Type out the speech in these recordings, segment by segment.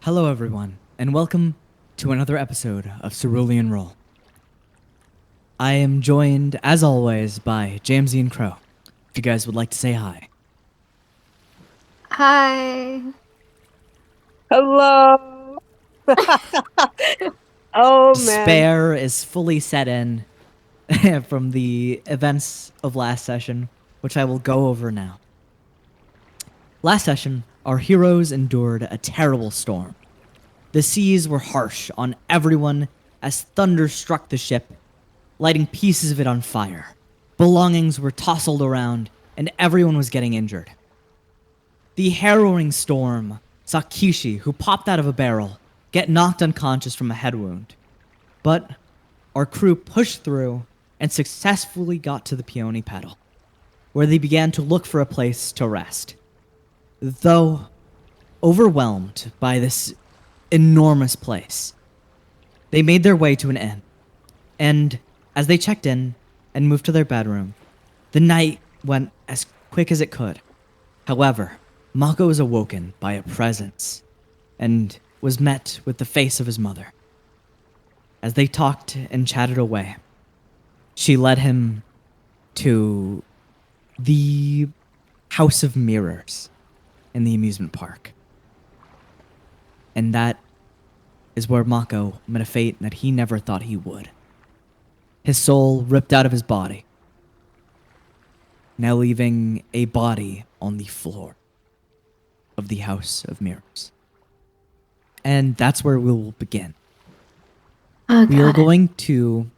Hello, everyone, and welcome to another episode of Cerulean Roll. I am joined, as always, by Jamesy and Crow. If you guys would like to say hi. Hi. Hello. Oh man. Despair is fully set in from the events of last session, which I will go over now. Last session, our heroes endured a terrible storm. The seas were harsh on everyone as thunder struck the ship, lighting pieces of it on fire. Belongings were tousled around, and everyone was getting injured. The harrowing storm saw Kishi, who popped out of a barrel, get knocked unconscious from a head wound. But our crew pushed through and successfully got to the Peony Petal, where they began to look for a place to rest. Though overwhelmed by this enormous place, they made their way to an inn, and as they checked in and moved to their bedroom, the night went as quick as it could. However, Mako was awoken by a presence and was met with the face of his mother. As they talked and chatted away, she led him to the House of Mirrors in the amusement park. And that is where Mako met a fate that he never thought he would. His soul ripped out of his body, now leaving a body on the floor of the House of Mirrors. And that's where we will begin. Oh, We are God. going to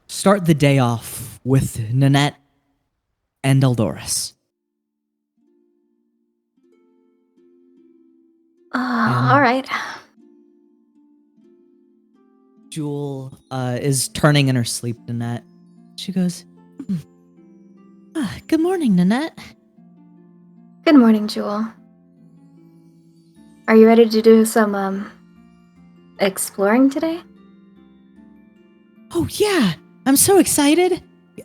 start the day off with Nanette and Eldoris. All right. Jewel is turning in her sleep, Nanette. She goes, good morning, Nanette. Good morning, Jewel. Are you ready to do some exploring today? Oh, yeah. I'm so excited.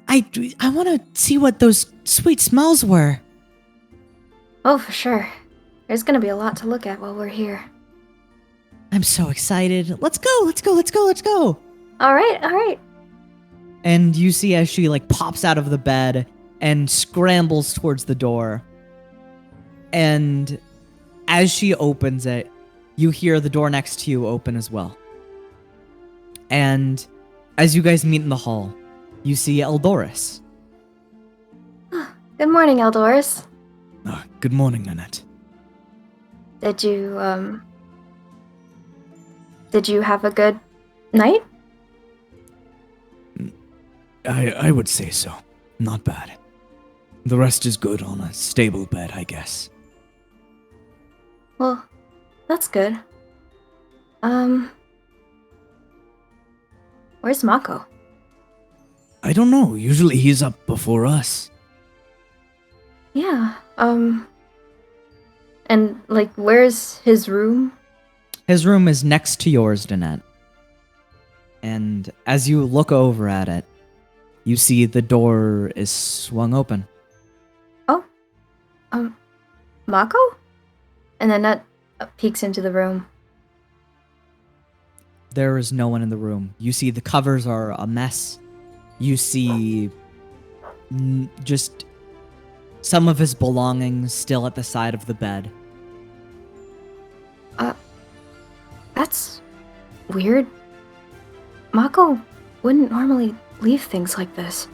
I want to see what those sweet smells were. Oh, for sure. There's gonna be a lot to look at while we're here. I'm so excited. Let's go, let's go, let's go, let's go. All right. And you see as she pops out of the bed and scrambles towards the door. And as she opens it, you hear the door next to you open as well. And as you guys meet in the hall, you see Eldoris. Good morning, Eldoris. Good morning, Nanette. Did you have a good night? I would say so. Not bad. The rest is good on a stable bed, I guess. Well, that's good. Where's Mako? I don't know. Usually he's up before us. Yeah, and, where's his room? His room is next to yours, Danette. And as you look over at it, you see the door is swung open. Oh, Mako? And then that peeks into the room. There is no one in the room. You see the covers are a mess. You see just some of his belongings still at the side of the bed. That's weird. Mako wouldn't normally leave things like this.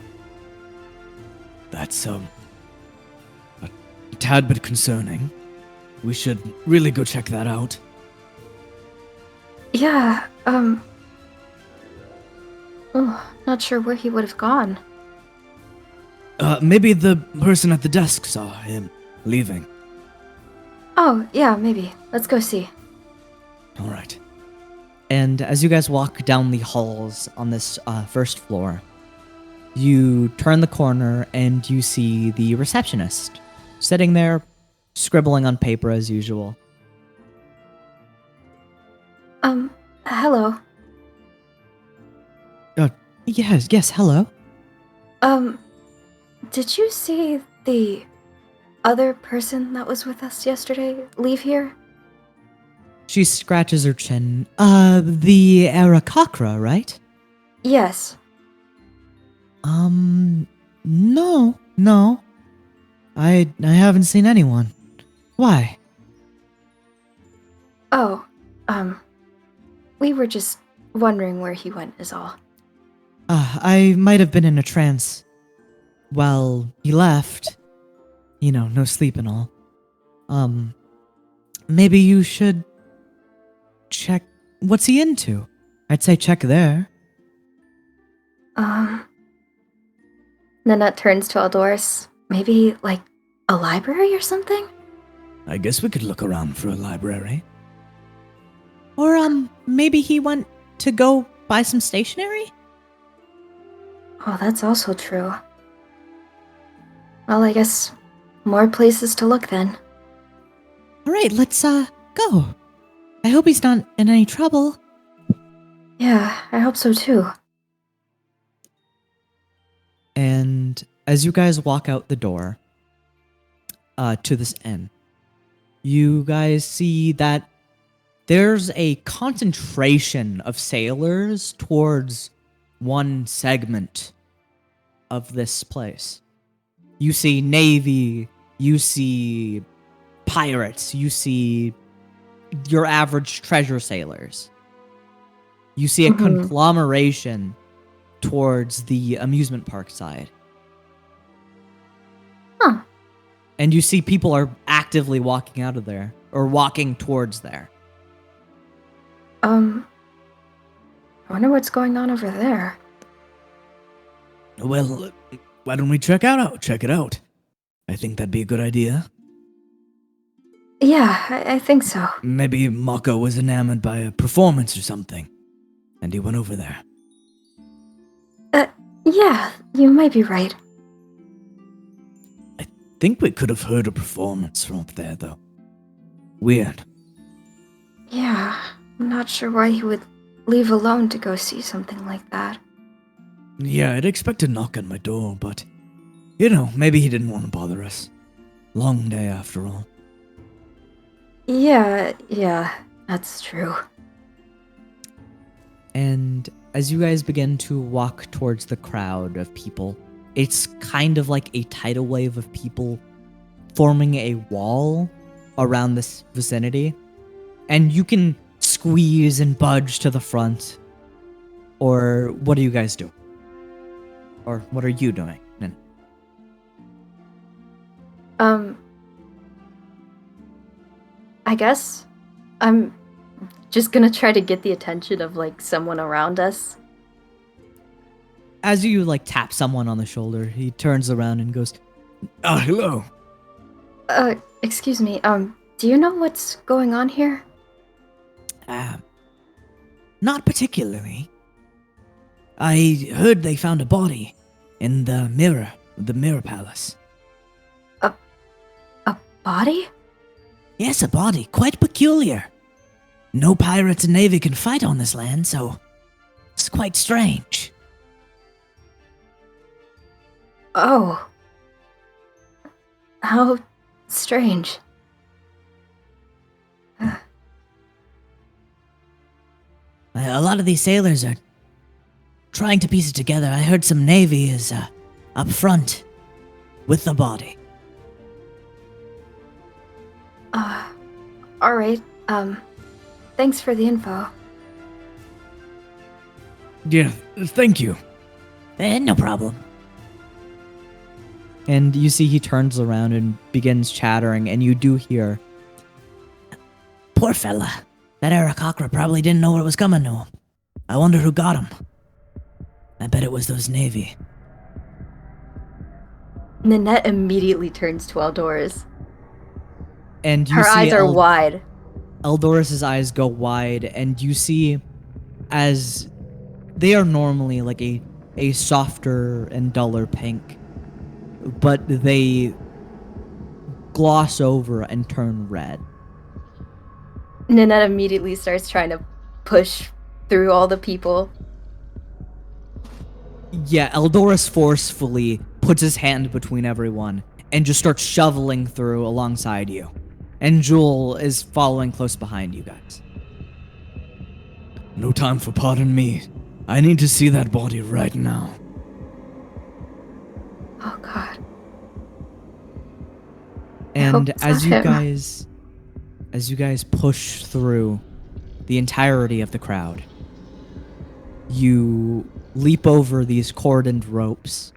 That's, a tad bit concerning. We should really go check that out. Yeah, not sure where he would have gone. Maybe the person at the desk saw him leaving. Oh, yeah, maybe. Let's go see. All right. And as you guys walk down the halls on this first floor, you turn the corner and you see the receptionist sitting there, scribbling on paper as usual. Hello. Yes, hello. Did you see the other person that was with us yesterday leave here? She scratches her chin. The Arakakra, right? Yes. No. I haven't seen anyone. Why? Oh, we were just wondering where he went is all. I might have been in a trance. Well, he left. You know, no sleep and all. Maybe you should check. What's he into? I'd say check there. Nanette turns to Eldoris. Maybe, like, a library or something? I guess we could look around for a library. Or, maybe he went to go buy some stationery? Oh, that's also true. Well, I guess more places to look then. Alright, let's, go. I hope he's not in any trouble. Yeah, I hope so too. And as you guys walk out the door, to this inn, you guys see that there's a concentration of sailors towards one segment of this place. You see navy, you see pirates, you see your average treasure sailors. You see a conglomeration towards the amusement park side. Huh. And you see people are actively walking out of there, or walking towards there. I wonder what's going on over there. Well, why don't we check it out? I think that'd be a good idea. Yeah, I think so. Maybe Mako was enamored by a performance or something, and he went over there. Yeah, you might be right. I think we could have heard a performance from up there, though. Weird. Yeah, I'm not sure why he would leave alone to go see something like that. Yeah, I'd expect a knock on my door, but, you know, maybe he didn't want to bother us. Long day after all. Yeah, that's true. And as you guys begin to walk towards the crowd of people, it's kind of like a tidal wave of people forming a wall around this vicinity. And you can squeeze and budge to the front. Or what do you guys do? Or what are you doing? I guess I'm just gonna try to get the attention of, like, someone around us. As you, like, tap someone on the shoulder, he turns around and goes, Hello. Excuse me, do you know what's going on here? not particularly. I heard they found a body in the mirror palace. A body? Yes, a body. Quite peculiar. No pirates and navy can fight on this land, so it's quite strange. Oh. How strange. A lot of these sailors are trying to piece it together. I heard some navy is up front with the body. Alright, thanks for the info. Yeah, thank you. No problem. And you see he turns around and begins chattering, and you do hear, Poor fella. That Arakakra probably didn't know what was coming to him. I wonder who got him. I bet it was those navy. Nanette immediately turns to Eldoris. and you Her see eyes are wide. Eldoris's eyes go wide, and you see, as they are normally like a softer and duller pink, but they gloss over and turn red. Nanette immediately starts trying to push through all the people. Yeah, Eldoris forcefully puts his hand between everyone and just starts shoveling through alongside you. And Jewel is following close behind you guys. No time for pardon me. I need to see that body right now. Oh God. And hope it's not him. as you guys push through the entirety of the crowd, you leap over these cordoned ropes,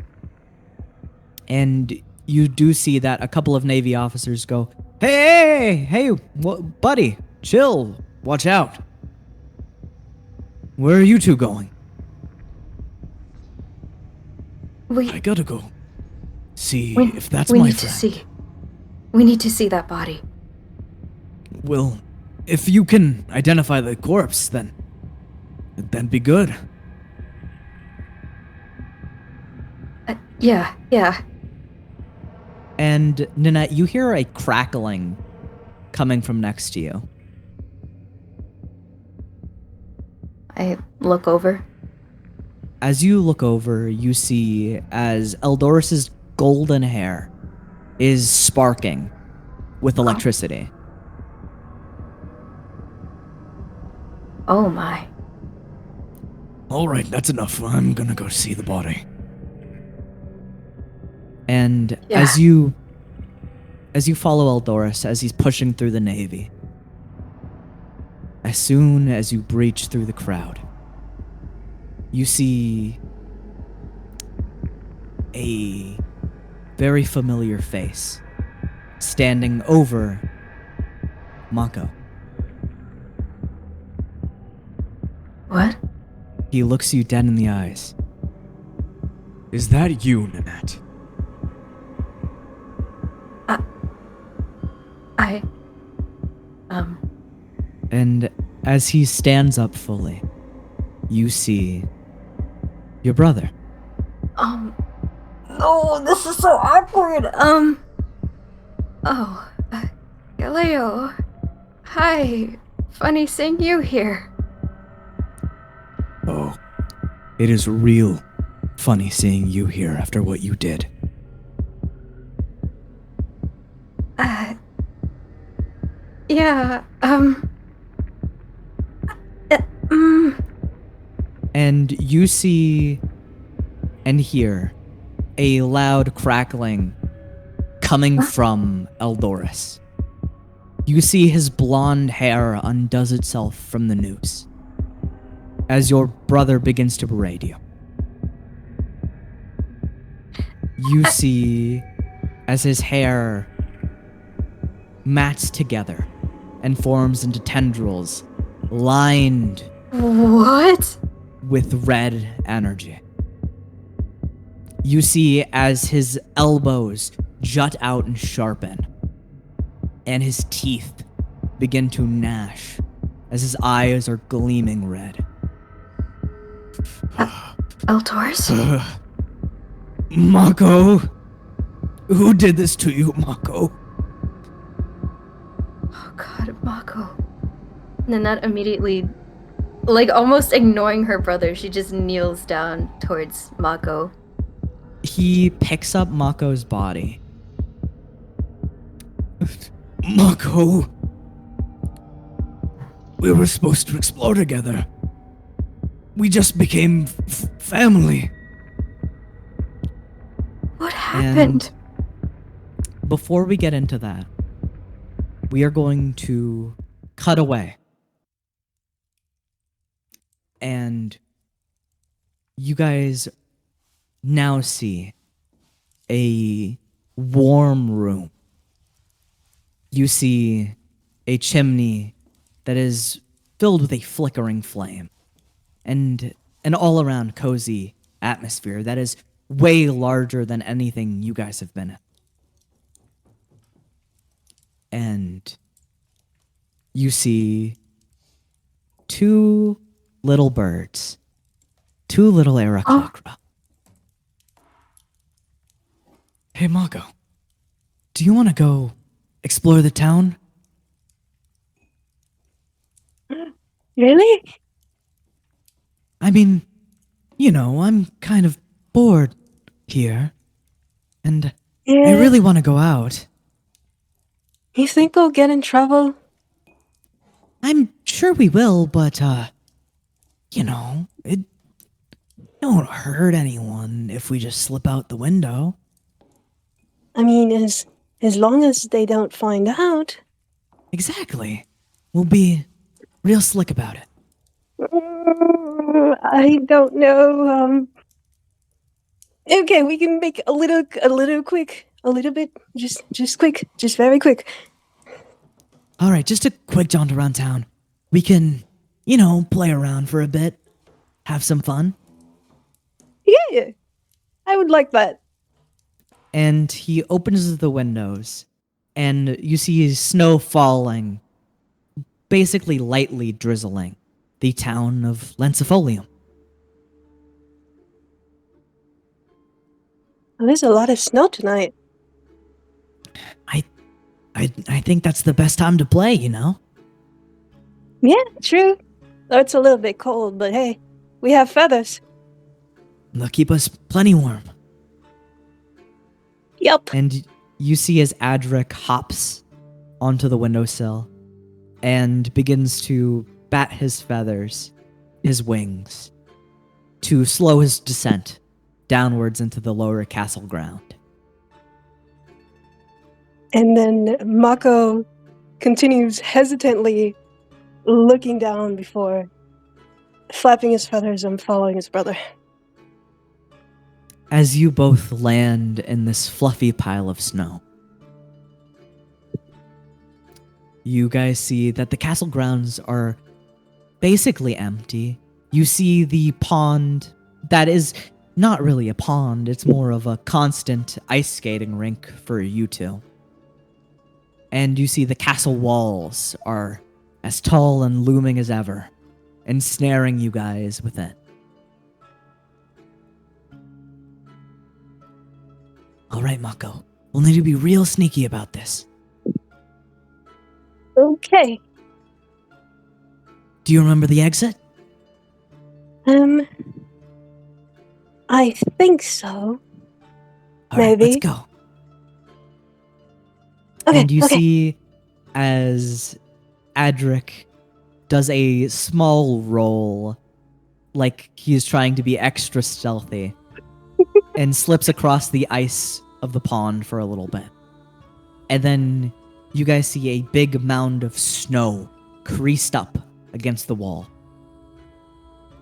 and you do see that a couple of Navy officers go, hey, buddy, chill, watch out. Where are you two going? I gotta go see if that's we my need friend. to see. We need to see that body. Well, if you can identify the corpse, then that'd be good. Yeah. And Nanette, you hear a crackling coming from next to you. I look over. As you look over, you see as Eldoris's golden hair is sparking with electricity. Oh my. All right, that's enough. I'm gonna go see the body. And Yeah. as you follow Eldoris as he's pushing through the Navy, as soon as you breach through the crowd, you see a very familiar face standing over Mako. What? He looks you dead in the eyes. Is that you, Nanette? And as he stands up fully, you see your brother. No, this is so awkward. Galileo. Hi. Funny seeing you here. Oh, it is real funny seeing you here after what you did. Yeah, And you see and hear a loud crackling coming from Eldoris. You see his blonde hair undoes itself from the noose as your brother begins to berate you. You see as his hair mats together and forms into tendrils lined what? with red energy. You see as his elbows jut out and sharpen, and his teeth begin to gnash as his eyes are gleaming red. Eldoris? Mako! Who did this to you, Mako? Oh God, Mako. Nanette immediately, like almost ignoring her brother, she just kneels down towards Mako. He picks up Mako's body. Mako! We were supposed to explore together. We just became family. What happened? And before we get into that, we are going to cut away. And you guys now see a warm room. You see a chimney that is filled with a flickering flame and an all-around cozy atmosphere that is way larger than anything you guys have been in. And you see two little birds, two little Arakocra. Hey, Mako, do you want to go explore the town? Really? I mean, you know, I'm kind of bored here, and Yeah. I really want to go out. You think we'll get in trouble? I'm sure we will, but, it won't hurt anyone if we just slip out the window. I mean, as long as they don't find out. Exactly. We'll be real slick about it. I don't know. Okay, we can make a little bit, just quick, just very quick. All right, just a quick jaunt around town. We can, play around for a bit, have some fun. Yeah, I would like that. And he opens the windows, and you see snow falling, basically lightly drizzling, the town of Lancifolium. Well, there's a lot of snow tonight. I think that's the best time to play, Yeah, true. Though it's a little bit cold, but hey, we have feathers. They'll keep us plenty warm. Yep. And you see as Adric hops onto the windowsill and begins to bat his feathers, his wings, to slow his descent downwards into the lower castle ground. And then Mako continues hesitantly looking down before flapping his feathers and following his brother. As you both land in this fluffy pile of snow, you guys see that the castle grounds are basically empty. You see the pond that is not really a pond, it's more of a constant ice skating rink for you two. And you see the castle walls are as tall and looming as ever, ensnaring you guys within. All right, Mako. We'll need to be real sneaky about this. Okay. Do you remember the exit? I think so. All right, let's Maybe. go. Okay, And you okay. see as Adric does a small roll, like he's trying to be extra stealthy, and slips across the ice of the pond for a little bit. And then you guys see a big mound of snow creased up against the wall.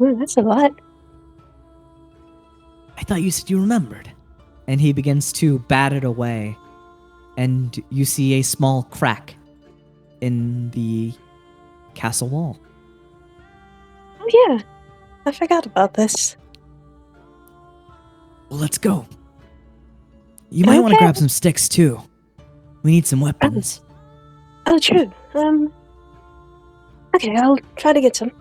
Ooh, that's a lot. I thought you said you remembered. And he begins to bat it away, and you see a small crack in the castle wall. Oh yeah, I forgot about this. Well, let's go. You might want to Okay. grab some sticks, too. We need some weapons. Oh, true. Okay, I'll try to get some.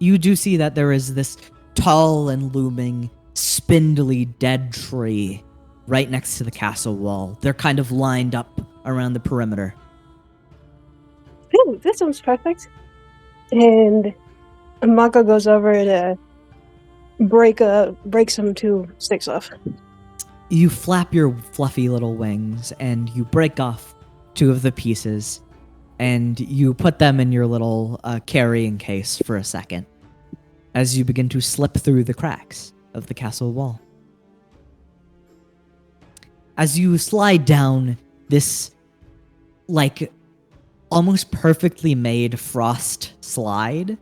You do see that there is this tall and looming, spindly dead tree right next to the castle wall. They're kind of lined up around the perimeter. Ooh, this sounds perfect. And Mako goes over to break some 2 sticks off. You flap your fluffy little wings and you break off 2 of the pieces and you put them in your little carrying case for a second as you begin to slip through the cracks of the castle wall. As you slide down this, like, almost perfectly made frost slide,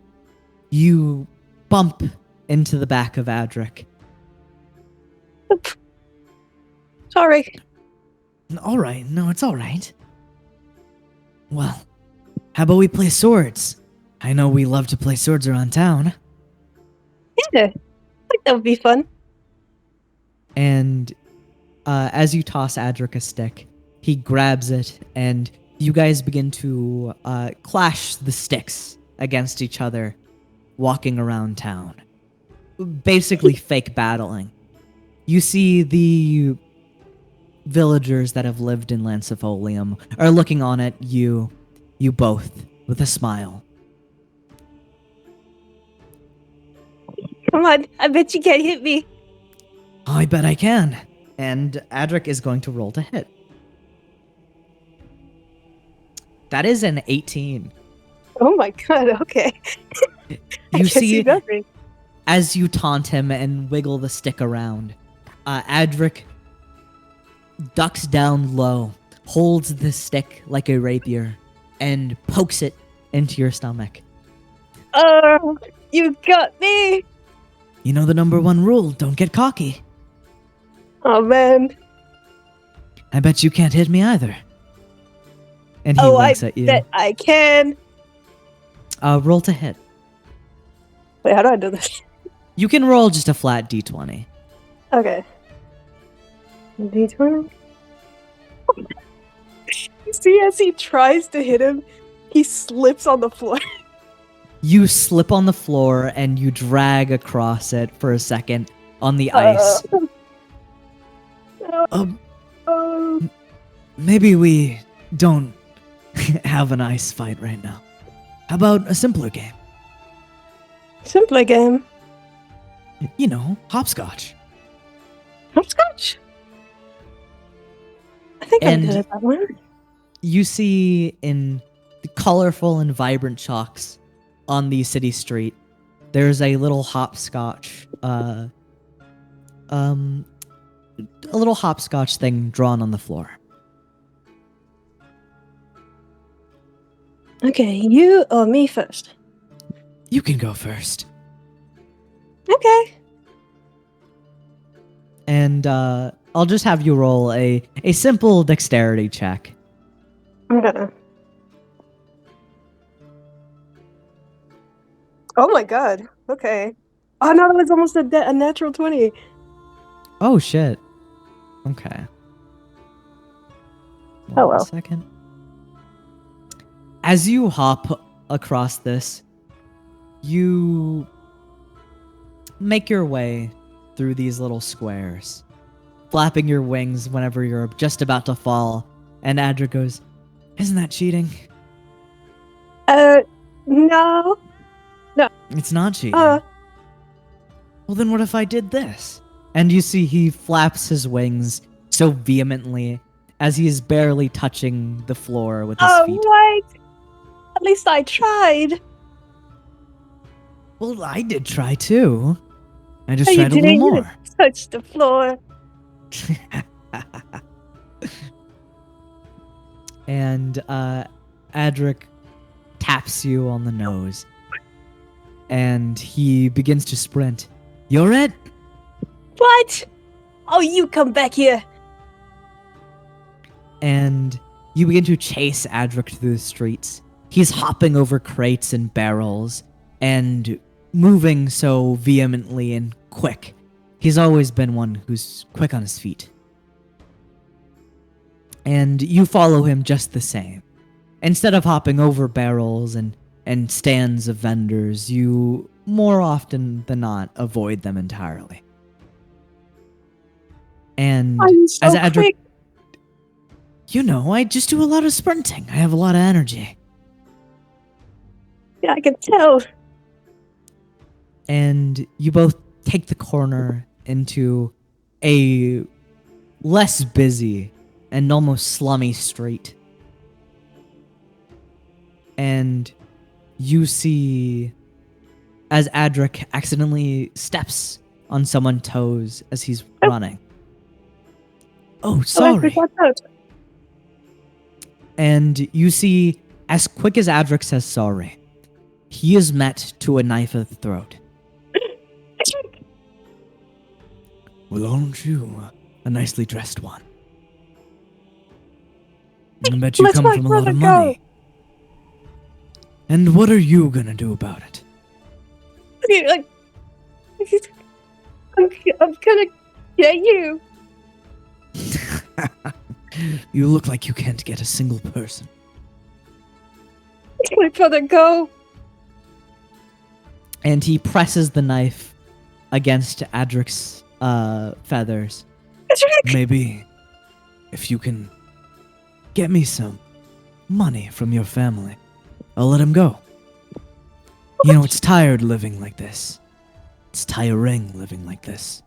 you bump into the back of Adric. Sorry. All right. No, it's all right. Well, how about we play swords? I know we love to play swords around town. Yeah, I think that would be fun. And as you toss Adric a stick, he grabs it, and you guys begin to clash the sticks against each other, walking around town. Basically fake battling. You see the villagers that have lived in Lancifolium are looking on at you both, with a smile. Come on, I bet you can't hit me. Oh, I bet I can. And Adric is going to roll to hit. That is an 18. Oh my god, okay. I You can't see see, nothing. as you taunt him and wiggle the stick around, Adric ducks down low, holds the stick like a rapier, and pokes it into your stomach. Oh, you got me. You know the number one rule, don't get cocky. Oh man. I bet you can't hit me either. And he Oh, I winks at you. bet I can. Roll to hit. Wait, how do I do this? You can roll just a flat d20. Okay. D20. You see, as he tries to hit him, he slips on the floor. You slip on the floor and you drag across it for a second on the ice. Maybe we don't have an ice fight right now. How about a simpler game? Simpler game. You know, hopscotch. Hopscotch? I think And- I'm good at that one. You see in the colorful and vibrant chalks on the city street, there's a little hopscotch, a little hopscotch thing drawn on the floor. Okay, you or me first. You can go first. Okay. And I'll just have you roll a simple dexterity check. I'm gonna. Oh my god. Okay. Oh no, that was almost a natural 20. Oh shit. Okay. Oh, well. 1 second. As you hop across this, you make your way through these little squares, flapping your wings whenever you're just about to fall. And Adra goes, Isn't that cheating? No. It's not cheating. Uh, Well, then what if I did this? and you see he flaps his wings so vehemently as he is barely touching the floor with his feet. right. At least I tried. Well, I did try too. I just Oh, you tried a little didn't. You more. didn't touch the floor. And Adric taps you on the nose. And he begins to sprint. You're it? What? Oh, you come back here. And you begin to chase Adric through the streets. He's hopping over crates and barrels and moving so vehemently and quick. He's always been one who's quick on his feet. And you follow him just the same. Instead of hopping over barrels and stands of vendors, you more often than not avoid them entirely. And I'm so as Adric quick. You know, I just do a lot of sprinting. I have a lot of energy. Yeah, I can tell. and you both take the corner into a less busy and almost slummy street. And you see as Adric accidentally steps on someone's toes as he's running. Oh, Oh, I sorry. forgot that. And you see, as quick as Adric says sorry, he is met to a knife at the throat. Well, aren't you a nicely dressed one? I bet you Let come my from a lot brother of go. money. And what are you gonna do about it? I'm gonna get you. You look like you can't get a single person. Let my brother go. And he presses the knife against Adric's feathers. Maybe if you can get me some money from your family, I'll let him go. You know, it's tired living like this. It's tiring living like this.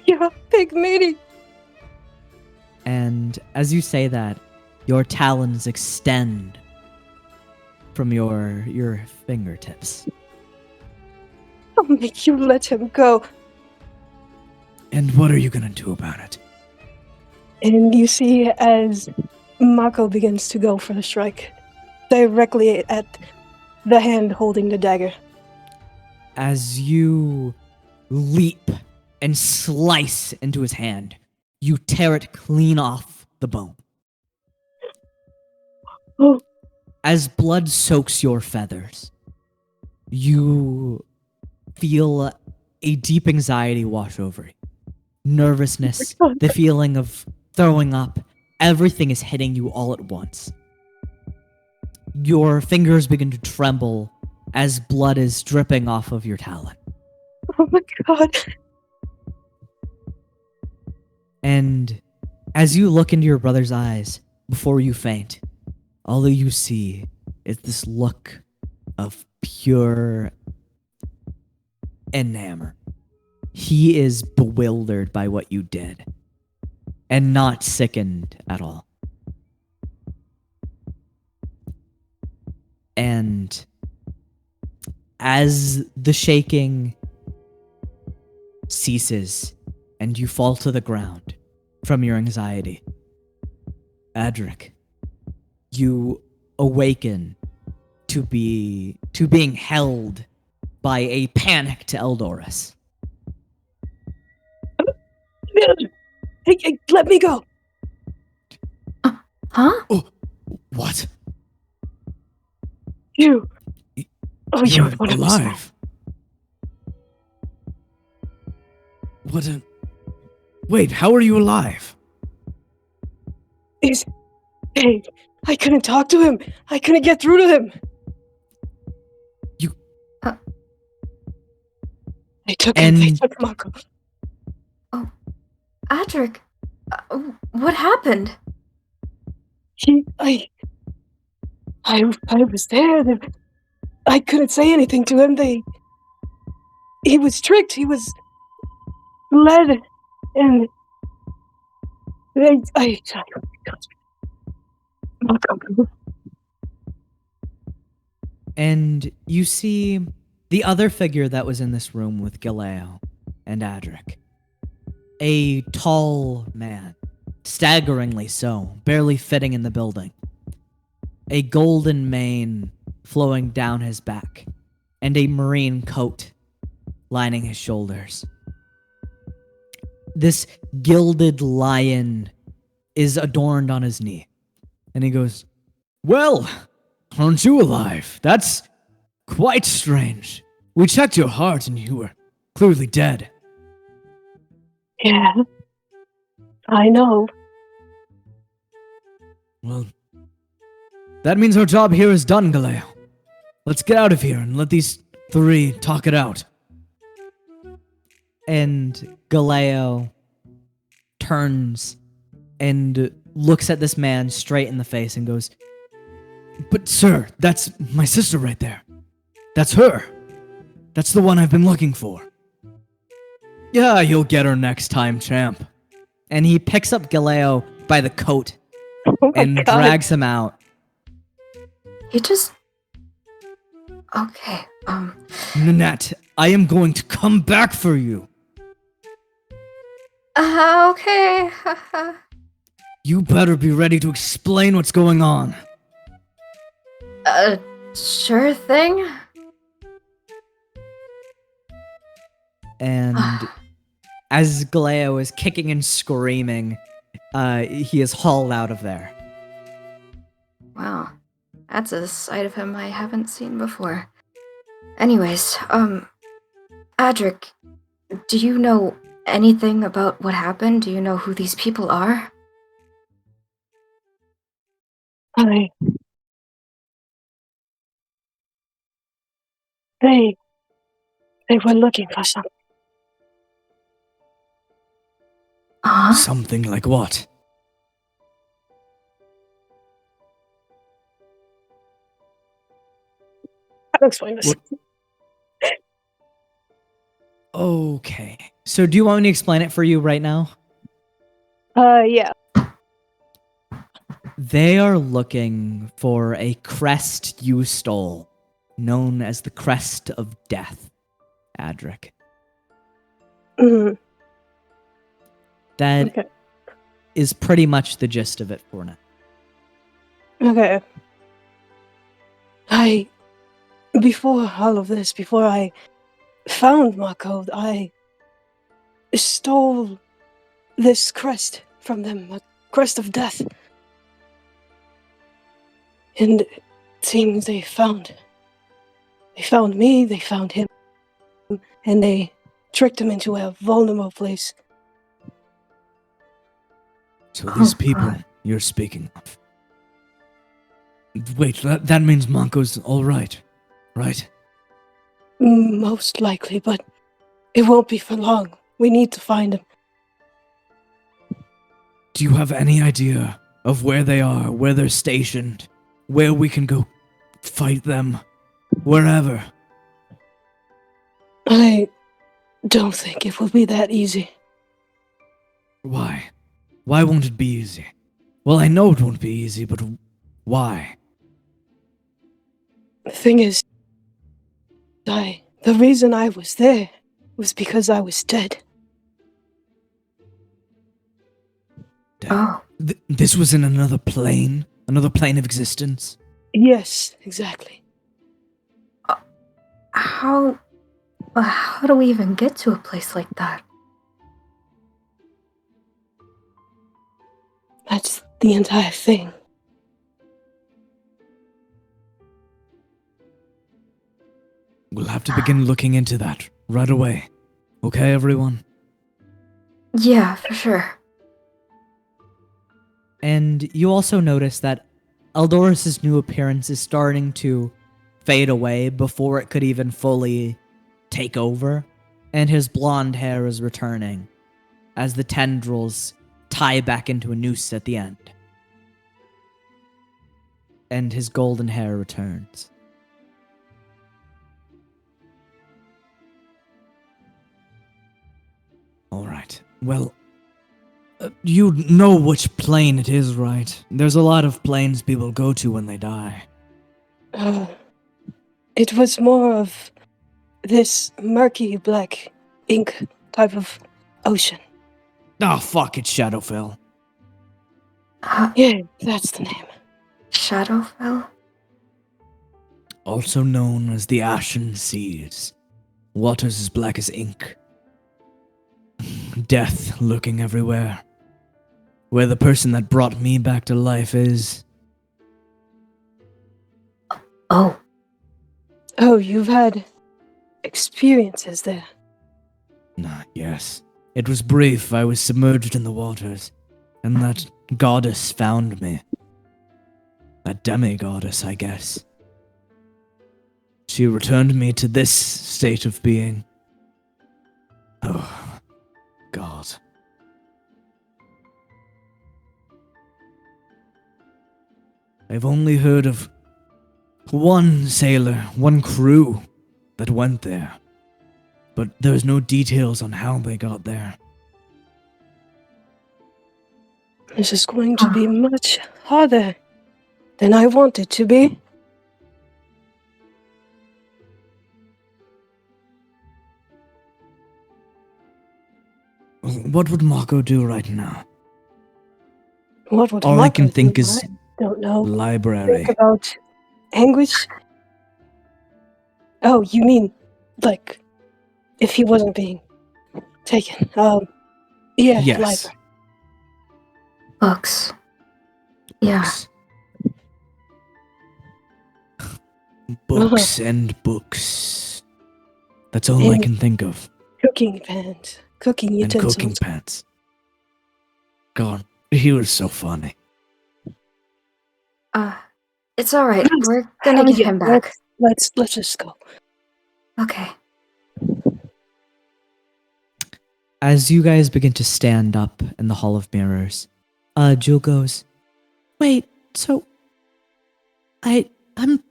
Yeah, big meaty. And as you say that, your talons extend from your fingertips. I'll make you let him go. And what are you gonna do about it? And you see as Mako begins to go for the strike, directly at the hand holding the dagger. As you leap and slice into his hand, you tear it clean off the bone. Oh, As blood soaks your feathers, you feel a deep anxiety wash over you. Nervousness, the feeling of throwing up, everything is hitting you all at once. Your fingers begin to tremble as blood is dripping off of your talon. oh my god. And as you look into your brother's eyes before you faint, all that you see is this look of pure enamor. He is bewildered by what you did and not sickened at all. And as the shaking ceases and you fall to the ground from your anxiety, Adric, you awaken to being held by a panicked Eldorus. Hey, let me go. Huh? What? You. Oh, You're what a alive. What a... Wait, how are you alive? Hey, I couldn't talk to him. I couldn't get through to him. You... They took him. They took Mako. Adric, what happened? I was there. I couldn't say anything to him. He was tricked. He was led, and Mako. And you see the other figure that was in this room with Galeo and Adric. A tall man, staggeringly so, barely fitting in the building. A golden mane flowing down his back, and a marine coat lining his shoulders. This gilded lion is adorned on his knee, and he goes, Well, aren't you alive? That's quite strange. We checked your heart and you were clearly dead. Yeah, I know. Well, that means our job here is done, Galeo. Let's get out of here and let these three talk it out. And Galeo turns and looks at this man straight in the face and goes, But sir, that's my sister right there. That's her. That's the one I've been looking for. Yeah, you'll get her next time, champ. and he picks up Galeo by the coat Oh my and god. drags him out. He just... Okay, Nanette, I am going to come back for you. okay. You better be ready to explain what's going on. Sure thing. And as Galeo is kicking and screaming, he is hauled out of there. Wow, that's a side of him I haven't seen before. Anyways, Adric, do you know anything about what happened? Do you know who these people are? They were looking for something. Huh? Something like what? I'll explain this. What? Okay. So do you want me to explain it for you right now? Yeah. They are looking for a crest you stole, known as the Crest of Death, Adric. Mhm. That Okay. is pretty much the gist of it for now. Okay. Before all of this, before I found Mako, I stole this crest from them, a crest of death. And it seems they found me, they found him, and they tricked him into a vulnerable place. So these Oh, people God. you're speaking of. Wait, that means Monko's alright, right? Most likely, but it won't be for long. We need to find him. Do you have any idea of where they are, where they're stationed, where we can go fight them? Wherever. I don't think it will be that easy. Why? Why won't it be easy? Well, I know it won't be easy, but why? The thing is, the reason I was there was because I was dead. Oh, This was in another plane of existence. Yes, exactly. how do we even get to a place like that? That's the entire thing. We'll have to begin looking into that right away. Okay, everyone? Yeah, for sure. And you also notice that Eldorus' new appearance is starting to fade away before it could even fully take over, and his blonde hair is returning as the tendrils tie back into a noose at the end. And his golden hair returns. Alright. Well, you know which plane it is, right? There's a lot of planes people go to when they die. It was more of this murky black ink type of ocean. Oh, fuck it, Shadowfell. Yeah, that's the name. Shadowfell? Also known as the Ashen Seas. Waters as black as ink. Death lurking everywhere. Where the person that brought me back to life is. Oh, Oh, you've had experiences there. Yes. It was brief. I was submerged in the waters. And that goddess found me. That demi-goddess, I guess. She returned me to this state of being. Oh, God. I've only heard of one sailor, one crew that went there. But there's no details on how they got there. This is going to be much harder than I want it to be. What would Mako do right now? What would All I can Mako think do? is I don't know. library. Think about anguish. Oh, you mean like if he wasn't being taken? Yeah, Yes. library. books. Yeah. Books. Books and books. That's all I And can think of. cooking pans, cooking And utensils. cooking pants. God, he was so funny. It's alright. We're gonna Oh, get yeah, him back. Let's just go. Okay. As you guys begin to stand up in the Hall of Mirrors, Jewel goes, "Wait, so I've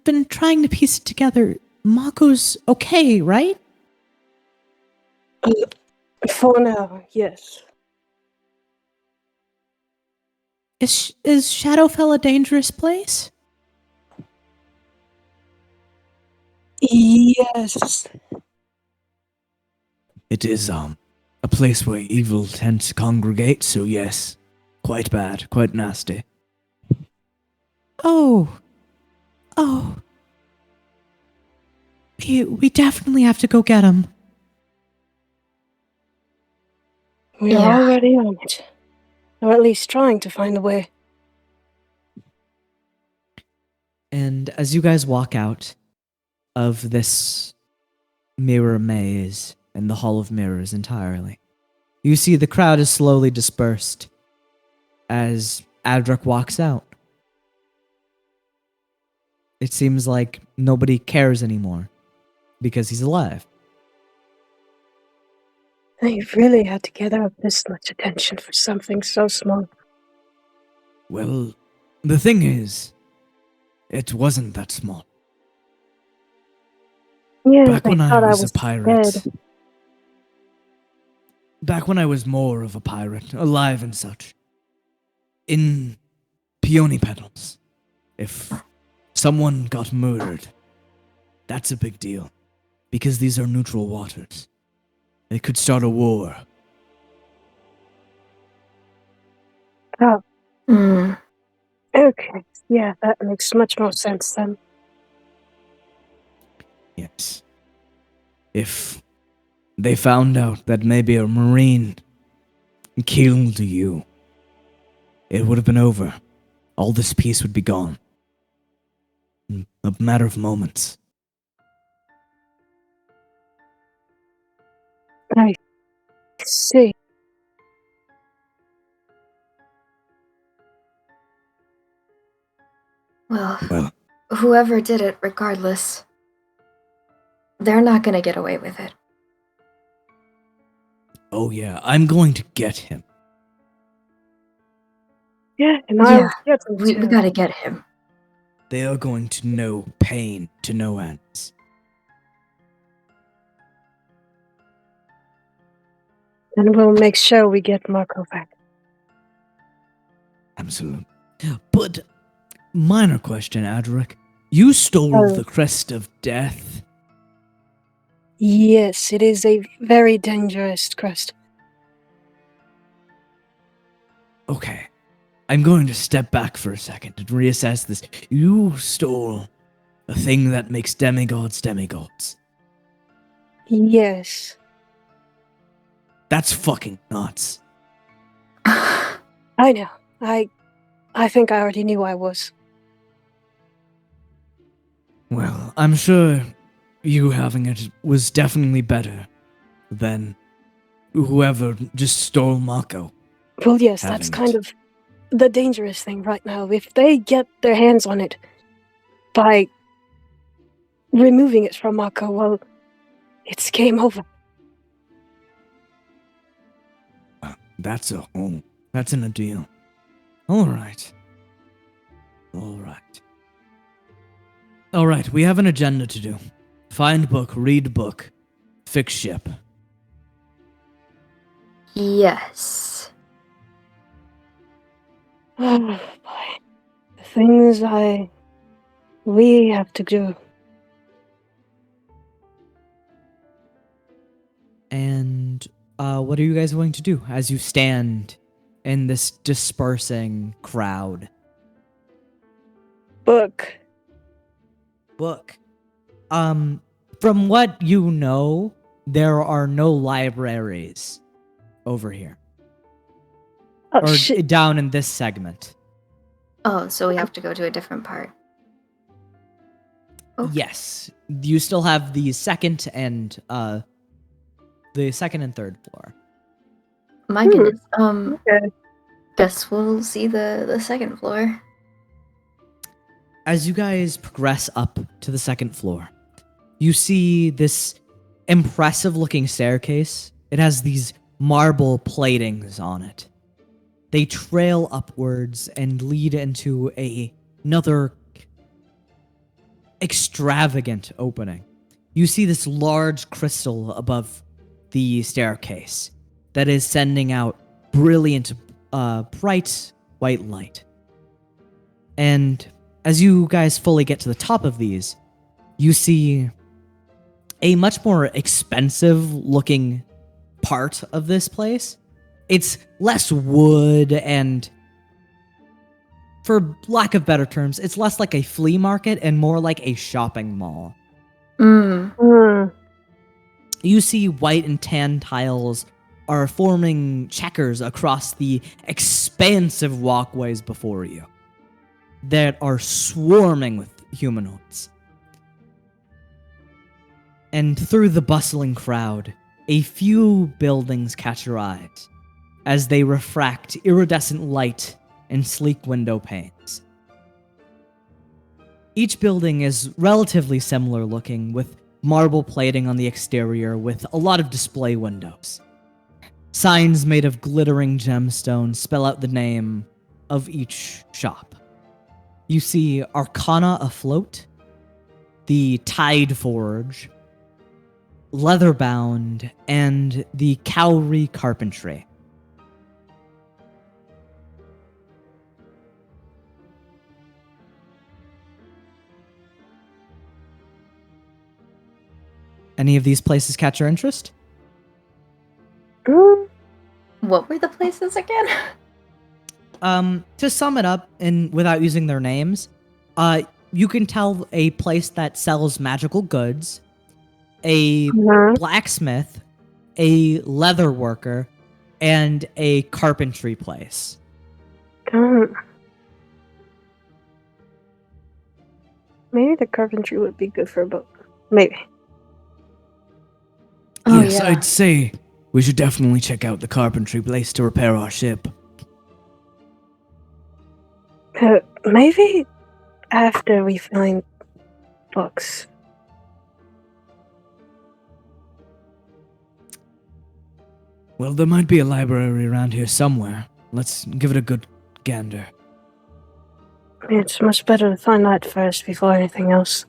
been trying to piece it together. Mako's okay, right?" Uh, 4 now, yes. Is Shadowfell a dangerous place? Yes. It is a place where evil tends to congregate, so yes. Quite bad, quite nasty. Oh. Oh. We definitely have to go get him. We're Yeah. already on it. Or at least trying to find a way. And as you guys walk out of this mirror maze and the Hall of Mirrors entirely, you see the crowd is slowly dispersed as Adric walks out. It seems like nobody cares anymore because he's alive. They really had to gather up this much attention for something so small. Well, the thing is, it wasn't that small. Yeah, Back they when I thought I was a was pirate. dead. Back when I was more of a pirate, alive and such. In peony petals. If someone got murdered, that's a big deal. Because these are neutral waters. It could start a war. Oh, Hmm. okay. Yeah, that makes much more sense then. Yes. If they found out that maybe a marine killed you, it would have been over. All this peace would be gone. In a matter of moments. I see. Well, whoever did it, regardless, they're not gonna get away with it. Oh yeah, I'm going to get him. Yeah, and Yeah, I'll get them We too. gotta get him. They are going to know pain to no ends. And we'll make sure we get Marco back. Absolutely. But, minor question, Adric. You stole Oh. the crest of death. Yes, it is a very dangerous crest. Okay. I'm going to step back for a second and reassess this. You stole a thing that makes demigods demigods. Yes. That's fucking nuts. I know. I think I already knew I was. Well, I'm sure you having it was definitely better than whoever just stole Mako. Well, yes, that's Having kind it. of the dangerous thing right now. If they get their hands on it by removing it from Mako, well, it's game over. That's an ordeal. Alright. Alright, we have an agenda to do. Find book, read book, fix ship. Yes. Oh, boy. The things we have to do. And what are you guys going to do as you stand in this dispersing crowd? Book. From what you know, there are no libraries over here. Oh, Or shit. down in this segment. Oh, so we have to go to a different part. Oh. Yes. You still have the second and third floor. My goodness. Okay. Guess we'll see the second floor. As you guys progress up to the second floor, you see this impressive looking staircase. It has these marble platings on it. They trail upwards and lead into another extravagant opening. You see this large crystal above the staircase that is sending out brilliant, bright white light. And as you guys fully get to the top of these, you see a much more expensive looking part of this place. It's less wood and, for lack of better terms, it's less like a flea market and more like a shopping mall. You see white and tan tiles are forming checkers across the expansive walkways before you that are swarming with humanoids. And through the bustling crowd, a few buildings catch your eyes as they refract iridescent light in sleek window panes. Each building is relatively similar looking, with marble plating on the exterior with a lot of display windows. Signs made of glittering gemstones spell out the name of each shop. You see Arcana Afloat, the Tide Forge, Leatherbound, and the Cowrie Carpentry. Any of these places catch your interest? What were the places again? To sum it up, and without using their names, you can tell a place that sells magical goods, a blacksmith, a leather worker, and a carpentry place. Maybe the carpentry would be good for both. Maybe. Oh, Yes, yeah. I'd say we should definitely check out the carpentry place to repair our ship. Maybe after we find books. Well, there might be a library around here somewhere. Let's give it a good gander. It's much better to find that first before anything else.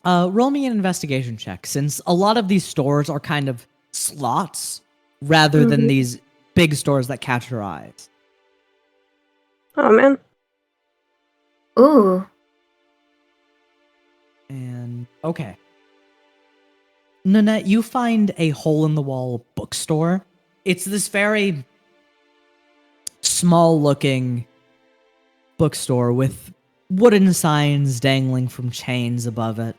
Roll me an investigation check, since a lot of these stores are kind of slots rather than these big stores that catch your eyes. Oh, man. Ooh. And okay. Nanette, you find a hole-in-the-wall bookstore. It's this very small-looking bookstore with wooden signs dangling from chains above it.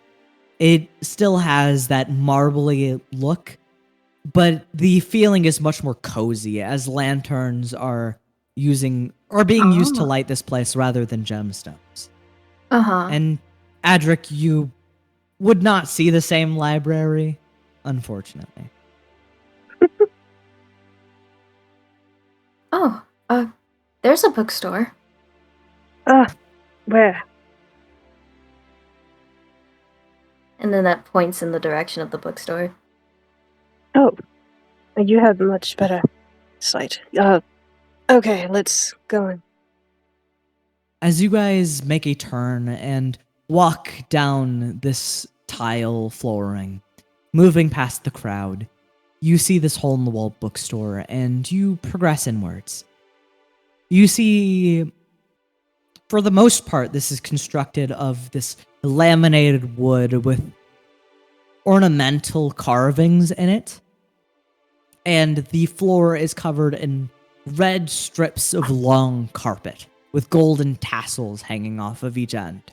It still has that marbly look, but the feeling is much more cozy as lanterns are being used to light this place rather than gemstones. Uh-huh. And Adric, you would not see the same library, unfortunately. Oh, there's a bookstore. Where? And then that points in the direction of the bookstore. Oh, you have much better sight. Okay, let's go in. As you guys make a turn and walk down this tile flooring, moving past the crowd, you see this hole-in-the-wall bookstore and you progress inwards. You see, for the most part, this is constructed of this laminated wood with ornamental carvings in it, and the floor is covered in red strips of long carpet with golden tassels hanging off of each end.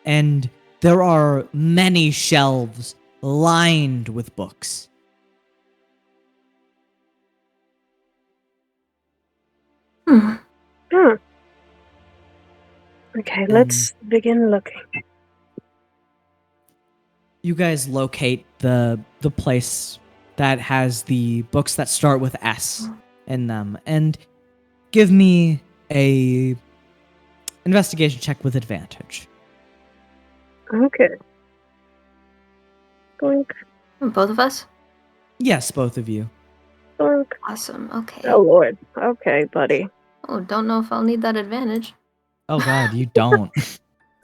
And there are many shelves lined with books. Okay, let's begin looking. You guys locate the place that has the books that start with S in them, and give me a investigation check with advantage. Okay. Doink, Both of us? Yes, both of you. doink. Awesome, okay. Oh, Lord. Okay, buddy. Oh, don't know if I'll need that advantage. Oh god, you don't.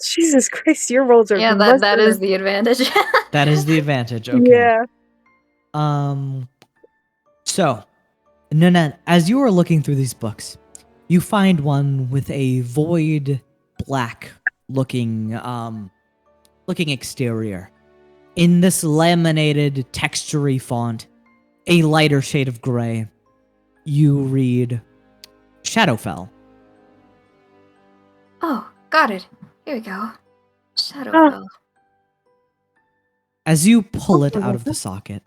Jesus Christ, your rolls are Yeah, much that better. is the advantage. That is the advantage. Okay. Yeah. So Nanette, as you are looking through these books, you find one with a void black looking exterior. In this laminated textury font, a lighter shade of gray, you read Shadowfell. Oh, got it. Here we go. Shadowfell. As you pull it out of the socket,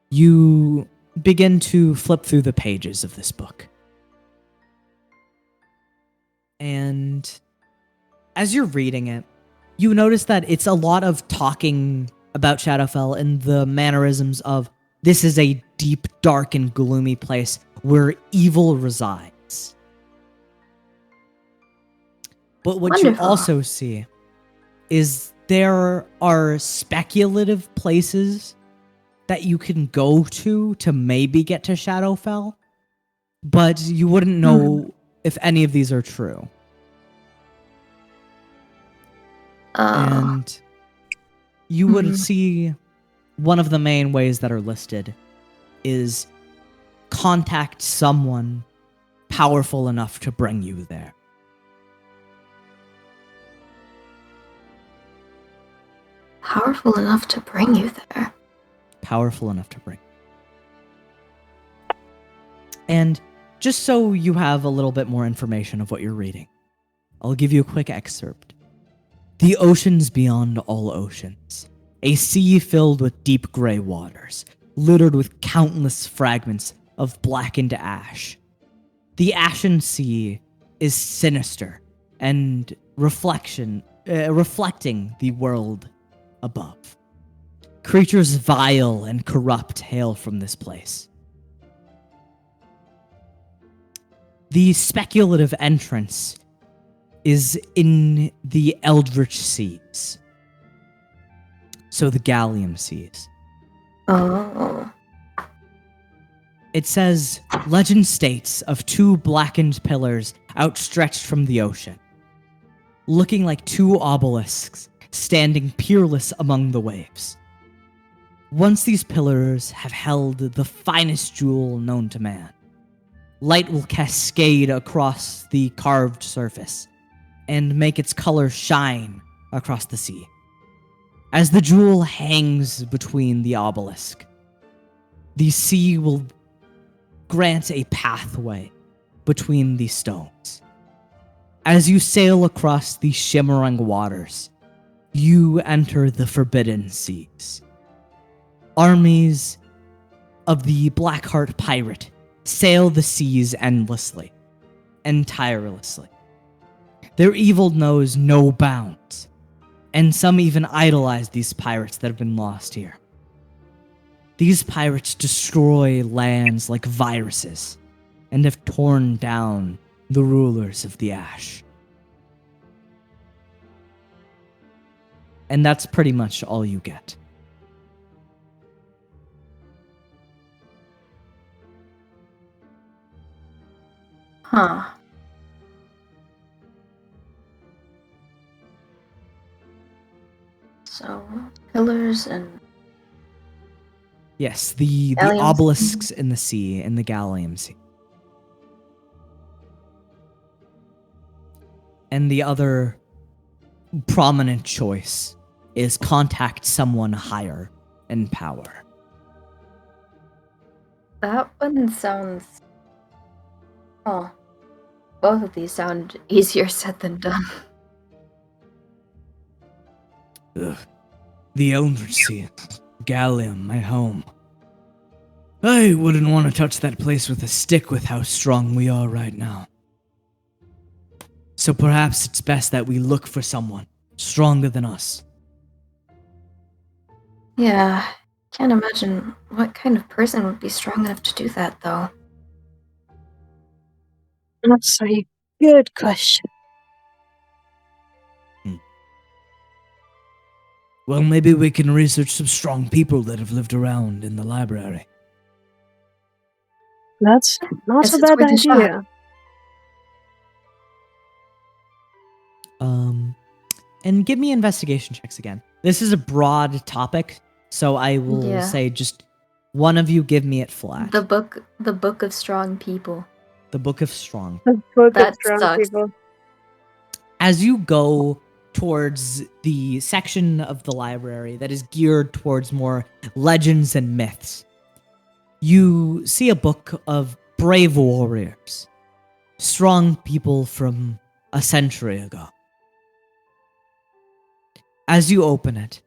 you begin to flip through the pages of this book. And as you're reading it, you notice that it's a lot of talking about Shadowfell and the mannerisms of this is a deep, dark, and gloomy place where evil resides. But what you Wonderful. also see is there are speculative places that you can go to maybe get to Shadowfell, but you wouldn't know if any of these are true. And you would see one of the main ways that are listed is contact someone powerful enough to bring you there. Powerful enough to bring you there. Powerful enough to bring. And just so you have a little bit more information of what you're reading, I'll give you a quick excerpt. The oceans beyond all oceans. A sea filled with deep gray waters, littered with countless fragments of blackened ash. The ashen sea is sinister and reflecting the world above. Creatures vile and corrupt hail from this place. The speculative entrance is in the Eldritch Seas. So the Gallium Seas. Oh. It says, legend states of two blackened pillars outstretched from the ocean, looking like two obelisks standing peerless among the waves. Once these pillars have held the finest jewel known to man, light will cascade across the carved surface and make its color shine across the sea. As the jewel hangs between the obelisk, the sea will grant a pathway between these stones. As you sail across the shimmering waters, you enter the Forbidden Seas. Armies of the Blackheart pirate sail the seas endlessly and tirelessly. Their evil knows no bounds, and some even idolize these pirates that have been lost here. These pirates destroy lands like viruses and have torn down the rulers of the Ash. And that's pretty much all you get. Huh. So, pillars and... Yes, the Gallium obelisks in the sea, in the Gallium Sea. And the other prominent choice is contact someone higher in power. That one sounds... Oh. Both of these sound easier said than done. Ugh. The Eldritch Sea. Gallium, my home. I wouldn't want to touch that place with a stick with how strong we are right now. So perhaps it's best that we look for someone stronger than us. Yeah, can't imagine what kind of person would be strong enough to do that, though. That's a good question. Well, maybe we can research some strong people that have lived around in the library. That's not Guess a it's bad worth a shot. idea. And give me investigation checks again. This is a broad topic, so I will Yeah. say just One of you give me it flat. The book of strong people. The Book of Strong. Book That of strong sucks. people. As you go towards the section of the library that is geared towards more legends and myths, you see a book of brave warriors, strong people from a century ago. As you open it,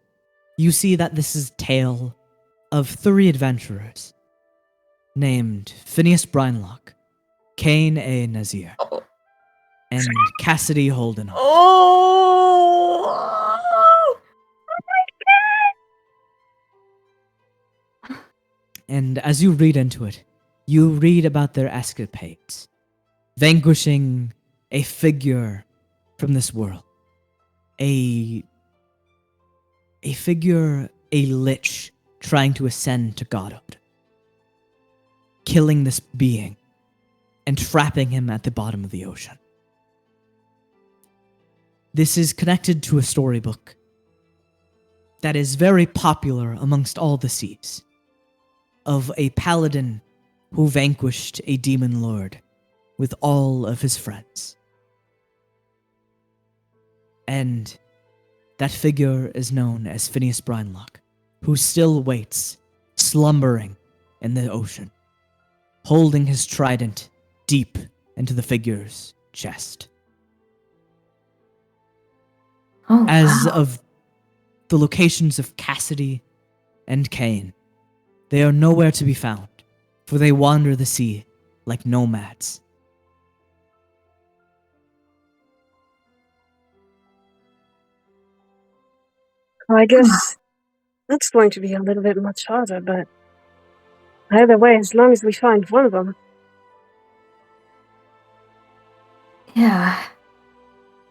you see that this is a tale of 3 adventurers named Phineas Brinelock, Cain A. Nazir, Oh. and Cassidy Holden. Oh! And as you read into it, you read about their escapades, vanquishing a figure from this world. A figure, a lich trying to ascend to godhood. Killing this being and trapping him at the bottom of the ocean. This is connected to a storybook that is very popular amongst all the seas, of a paladin who vanquished a demon lord with all of his friends. And that figure is known as Phineas Brinelock, who still waits, slumbering in the ocean, holding his trident deep into the figure's chest. Oh, As wow. of the locations of Cassidy and Cain, they are nowhere to be found, for they wander the sea like nomads. Well, I guess that's going to be a little bit much harder, but either way, as long as we find one of them. Yeah.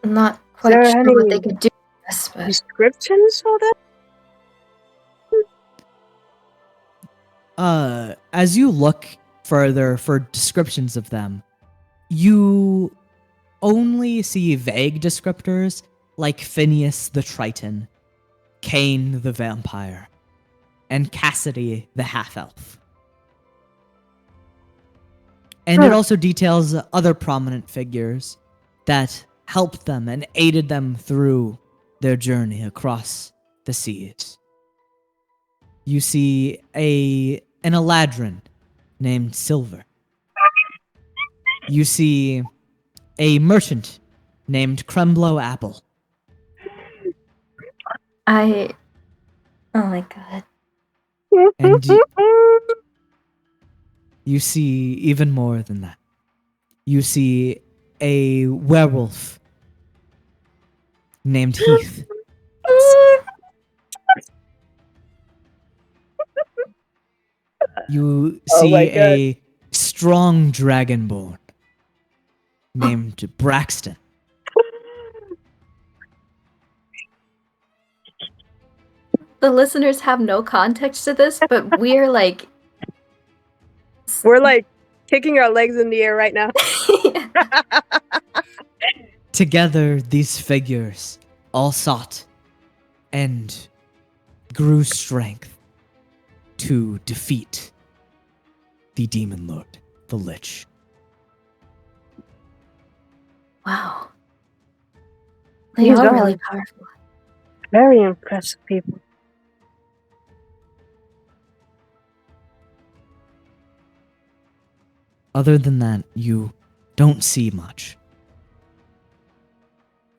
I'm not Is quite there sure any what they could do with this, but descriptions of that? As you look further for descriptions of them, you only see vague descriptors like Phineas the Triton, Cain the Vampire, and Cassidy the Half-Elf. And it also details other prominent figures that helped them and aided them through their journey across the seas. You see an Eladrin named Silver. You see a merchant named Cremblow Apple. oh my god. And you see even more than that. You see a werewolf named Heath. You Oh see my God. a strong dragonborn named Braxton. The listeners have no context to this, but we're like We're like kicking our legs in the air right now. Together, these figures all sought and grew strength to defeat the demon lord, the Lich. Wow. They These are are really powerful. very impressive people. Other than that, you don't see much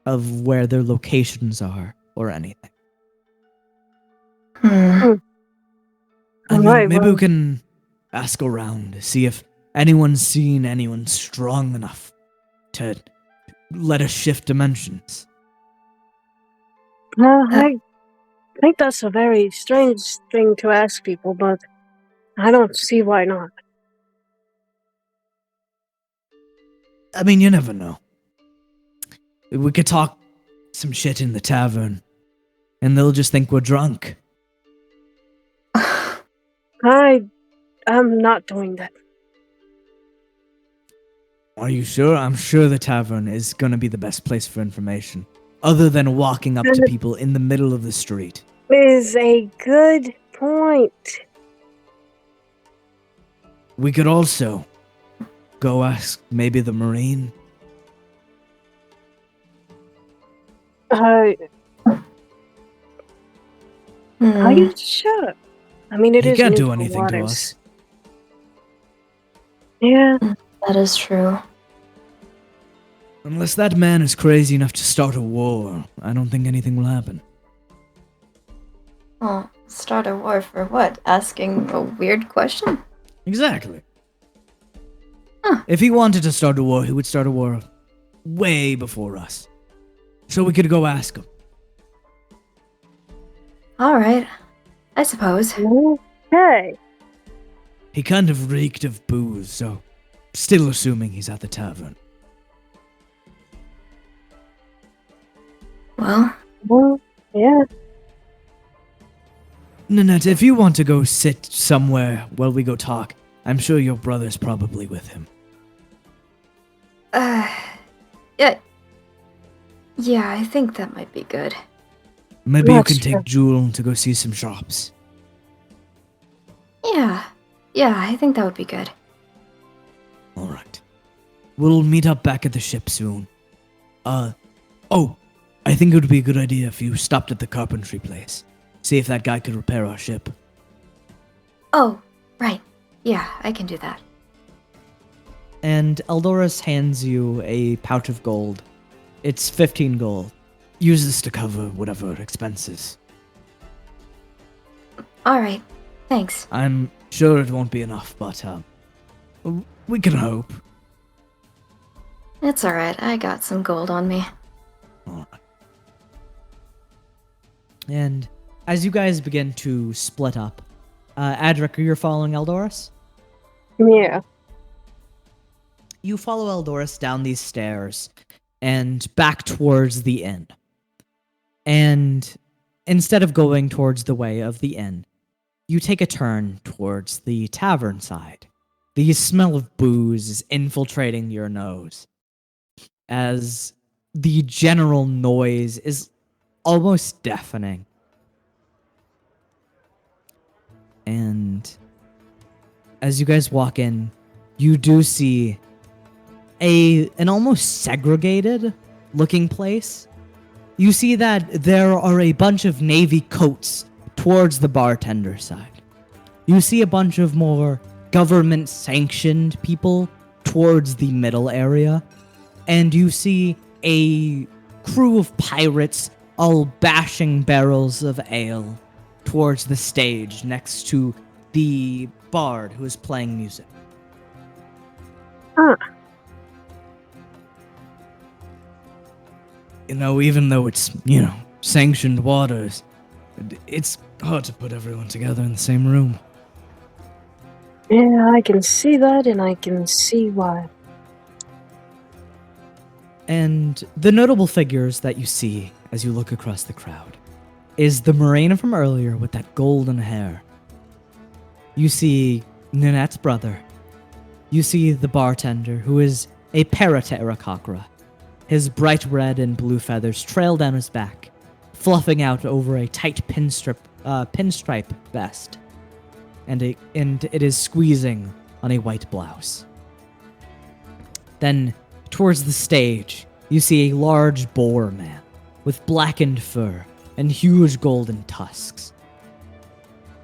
of where their locations are or anything. Hmm. I mean, Alright, maybe well- we can ask around to see if anyone's seen anyone strong enough to let us shift dimensions. Well, I think that's a very strange thing to ask people, but I don't see why not. I mean, you never know. We could talk some shit in the tavern, and they'll just think we're drunk. I am not doing that. Are you sure? I'm sure the tavern is gonna be the best place for information, other than walking up to people in the middle of the street. Is a good point. We could also go ask maybe the Marine. Are Hmm, you sure? I mean, it He is can't do neutral anything to waters. us. Yeah, that is true. Unless that man is crazy enough to start a war, I don't think anything will happen. Well, start a war for what? Asking a weird question? Exactly. Huh. If he wanted to start a war, he would start a war way before us. So we could go ask him. Alright, I suppose. okay. He kind of reeked of booze, so still assuming he's at the tavern. Well, Well, yeah. Nanette, if you want to go sit somewhere while we go talk, I'm sure your brother's probably with him. yeah. Yeah, I think that might be good. Maybe you That's can take Jewel to go see some shops. Yeah, I think that would be good. Alright. We'll meet up back at the ship soon. Oh, I think it would be a good idea if you stopped at the carpentry place. See if that guy could repair our ship. Oh, right. Yeah, I can do that. And Eldorus hands you a pouch of gold. It's 15 gold. Use this to cover whatever expenses. Alright, thanks. I'm sure it won't be enough, but, we can hope. It's alright, I got some gold on me. Alright. And as you guys begin to split up, Adric, you're following Eldorus? Yeah. You follow Eldorus down these stairs and back towards the inn. And instead of going towards the way of the inn, you take a turn towards the tavern side. The smell of booze is infiltrating your nose as the general noise is almost deafening. And as you guys walk in, you do see an almost segregated looking place. You see that there are a bunch of navy coats towards the bartender side. You see a bunch of more government sanctioned people towards the middle area. And you see a crew of pirates all bashing barrels of ale towards the stage next to the bard who is playing music. Huh. You know, even though it's, sanctioned waters, it's hard to put everyone together in the same room. Yeah, I can see that, and I can see why. And the notable figures that you see as you look across the crowd is the Morena from earlier with that golden hair. You see Nanette's brother. You see the bartender, who is a Paraterracocra. His bright red and blue feathers trail down his back, fluffing out over a tight pinstripe vest, and it is squeezing on a white blouse. Then, towards the stage, you see a large boar man with blackened fur and huge golden tusks.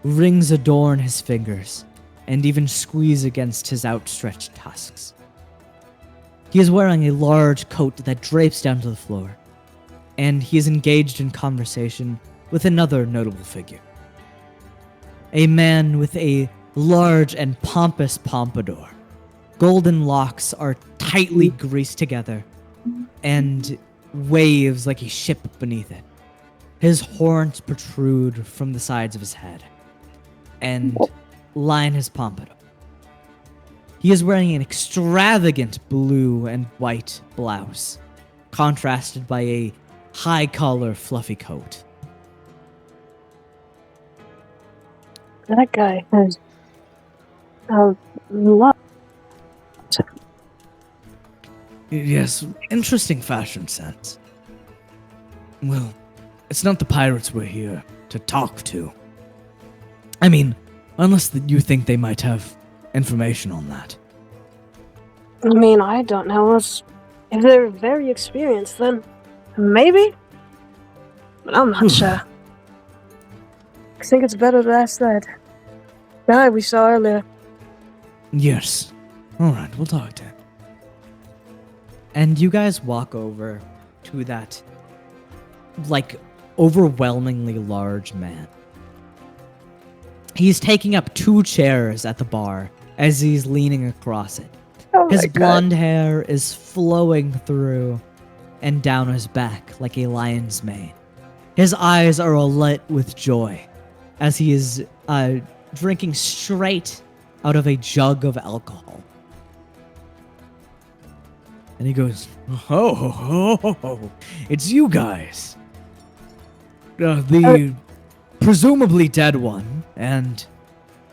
Rings adorn his fingers and even squeeze against his outstretched tusks. He is wearing a large coat that drapes down to the floor, and he is engaged in conversation with another notable figure. A man with a large and pompous pompadour. Golden locks are tightly greased together and waves like a ship beneath it. His horns protrude from the sides of his head and line his pompadour. He is wearing an extravagant blue and white blouse, contrasted by a high-collar fluffy coat. That guy has a lot. Yes, interesting fashion sense. Well, it's not the pirates we're here to talk to. I mean, unless you think they might have information on that. I mean, I don't know. If they're very experienced, then maybe? But I'm not sure. I think it's better to ask that guy we saw earlier. Yes. All right, we'll talk to him. And you guys walk over to that, like, overwhelmingly large man. He's taking up 2 chairs at the bar as he's leaning across it. Oh His my God. blonde hair is flowing through and down his back like a lion's mane. His eyes are alit with joy as he is drinking straight out of a jug of alcohol. And he goes, "Oh, it's you guys. The presumably dead one, and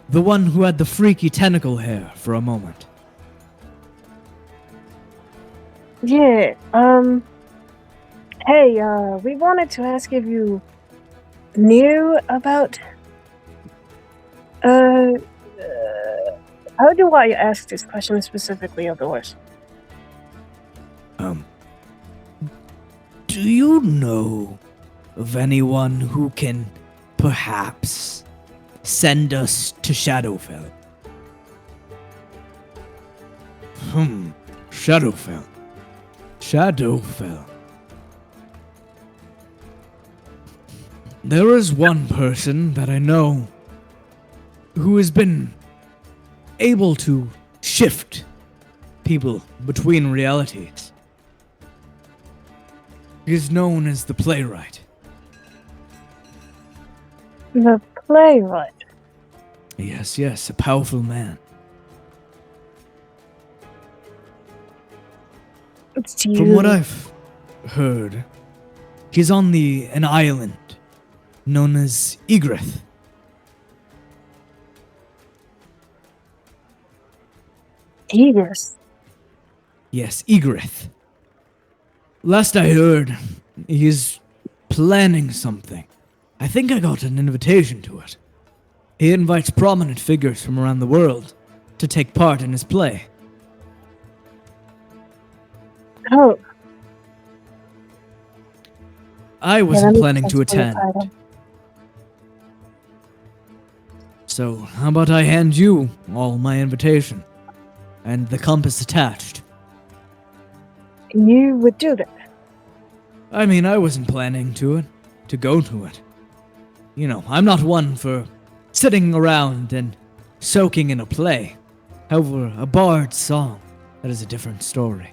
the one who had the freaky tentacle hair for a moment." Yeah, hey, we wanted to ask if you knew about, how do I ask this question specifically of yours? Do you know of anyone who can perhaps send us to Shadowfell? Shadowfell. Shadowfell. There is one person that I know who has been able to shift people between realities. He is known as the Playwright. The playwright. Yes, a powerful man. It's you. From what I've heard, he's on an island known as Egrith. Egress. Yes, Egrith. Last I heard, he's planning something. I think I got an invitation to it. He invites prominent figures from around the world to take part in his play. Oh, I yeah, wasn't that planning makes to sense for the attend. title. So, how about I hand you all my invitation? And the compass attached. You would do that. I mean, I wasn't planning to go to it. You know, I'm not one for sitting around and soaking in a play. However, a bard's song, that is a different story.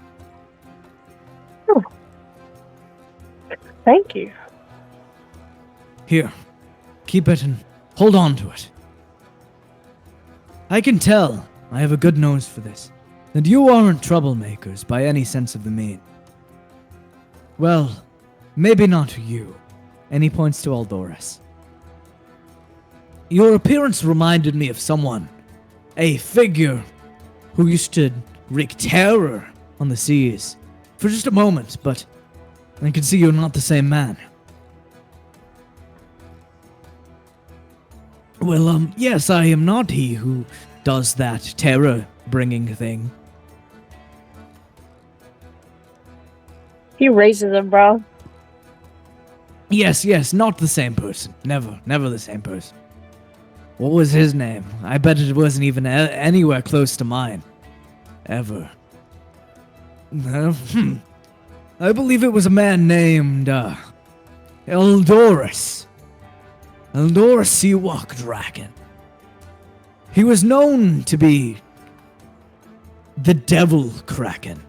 Thank you. Here, keep it and hold on to it. I can tell, I have a good nose for this, that you aren't troublemakers by any sense of the mean. Well, maybe not you. And he points to Aldoris. Your appearance reminded me of someone, a figure who used to wreak terror on the seas for just a moment, but I can see you're not the same man. Well, yes, I am not he who does that terror-bringing thing. He raises a brow. Yes, not the same person. Never the same person. What was his name? I bet it wasn't even anywhere close to mine. Ever. I believe it was a man named, Eldoris. Eldoris Seawalk Dragon. He was known to be the Devil Kraken.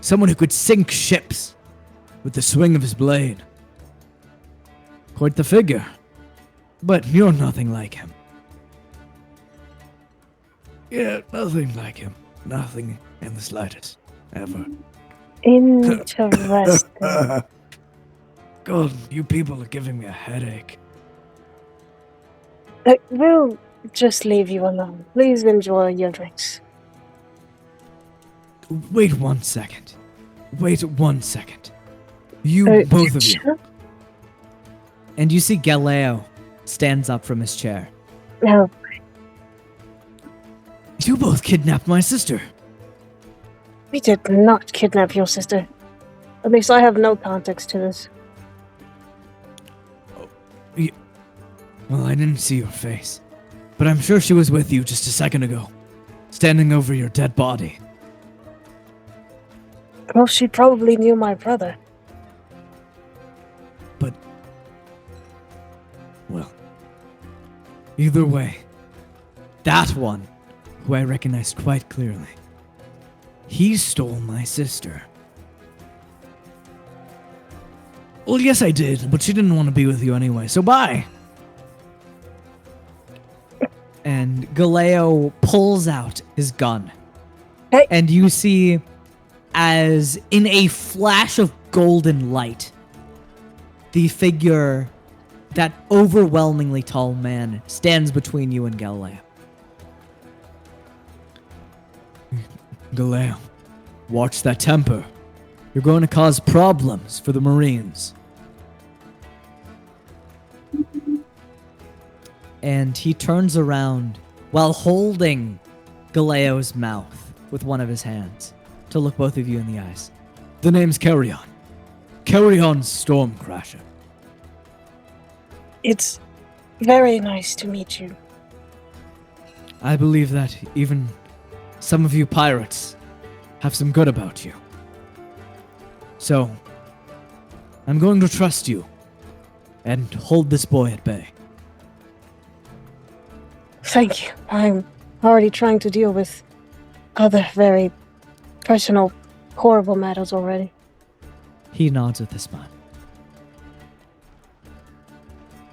Someone who could sink ships with the swing of his blade. Quite the figure. But you're nothing like him. Yeah, nothing like him. Nothing in the slightest. Ever. Interesting. God, you people are giving me a headache. We'll just leave you alone. Please enjoy your drinks. Wait 1 second. You, both of you. Sure? And you see Galileo stands up from his chair. No. You both kidnapped my sister. We did not kidnap your sister. At least I have no context to this. Well, I didn't see your face, but I'm sure she was with you just a second ago, standing over your dead body. Well, she probably knew my brother. But, well, either way, that one, who I recognized quite clearly, he stole my sister. Well, yes, I did, but she didn't want to be with you anyway, so bye. And Galeo pulls out his gun. Hey. And you see, as in a flash of golden light, the figure, that overwhelmingly tall man, stands between you and Galileo. Galeo, watch that temper. You're going to cause problems for the Marines. And he turns around while holding Galeo's mouth with one of his hands to look both of you in the eyes. The name's Carrion. Carrion Stormcrasher. It's very nice to meet you. I believe that even some of you pirates have some good about you. So, I'm going to trust you and hold this boy at bay. Thank you. I'm already trying to deal with other very personal, horrible matters already. He nods with a smile.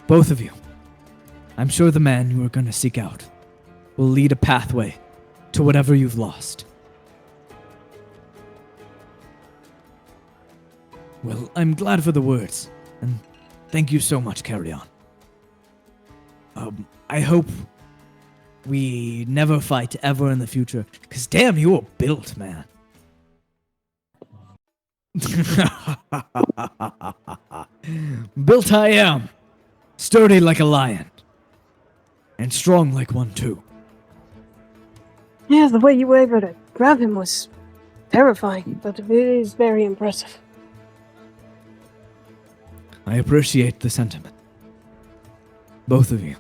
Both of you. I'm sure the man you are going to seek out will lead a pathway to whatever you've lost. Well, I'm glad for the words, and thank you so much, Carrion. I hope we never fight ever in the future, because damn, you were built, man. Built I am, sturdy like a lion, and strong like one too. Yeah, the way you were able to grab him was terrifying, but it is very impressive. I appreciate the sentiment. Both of you,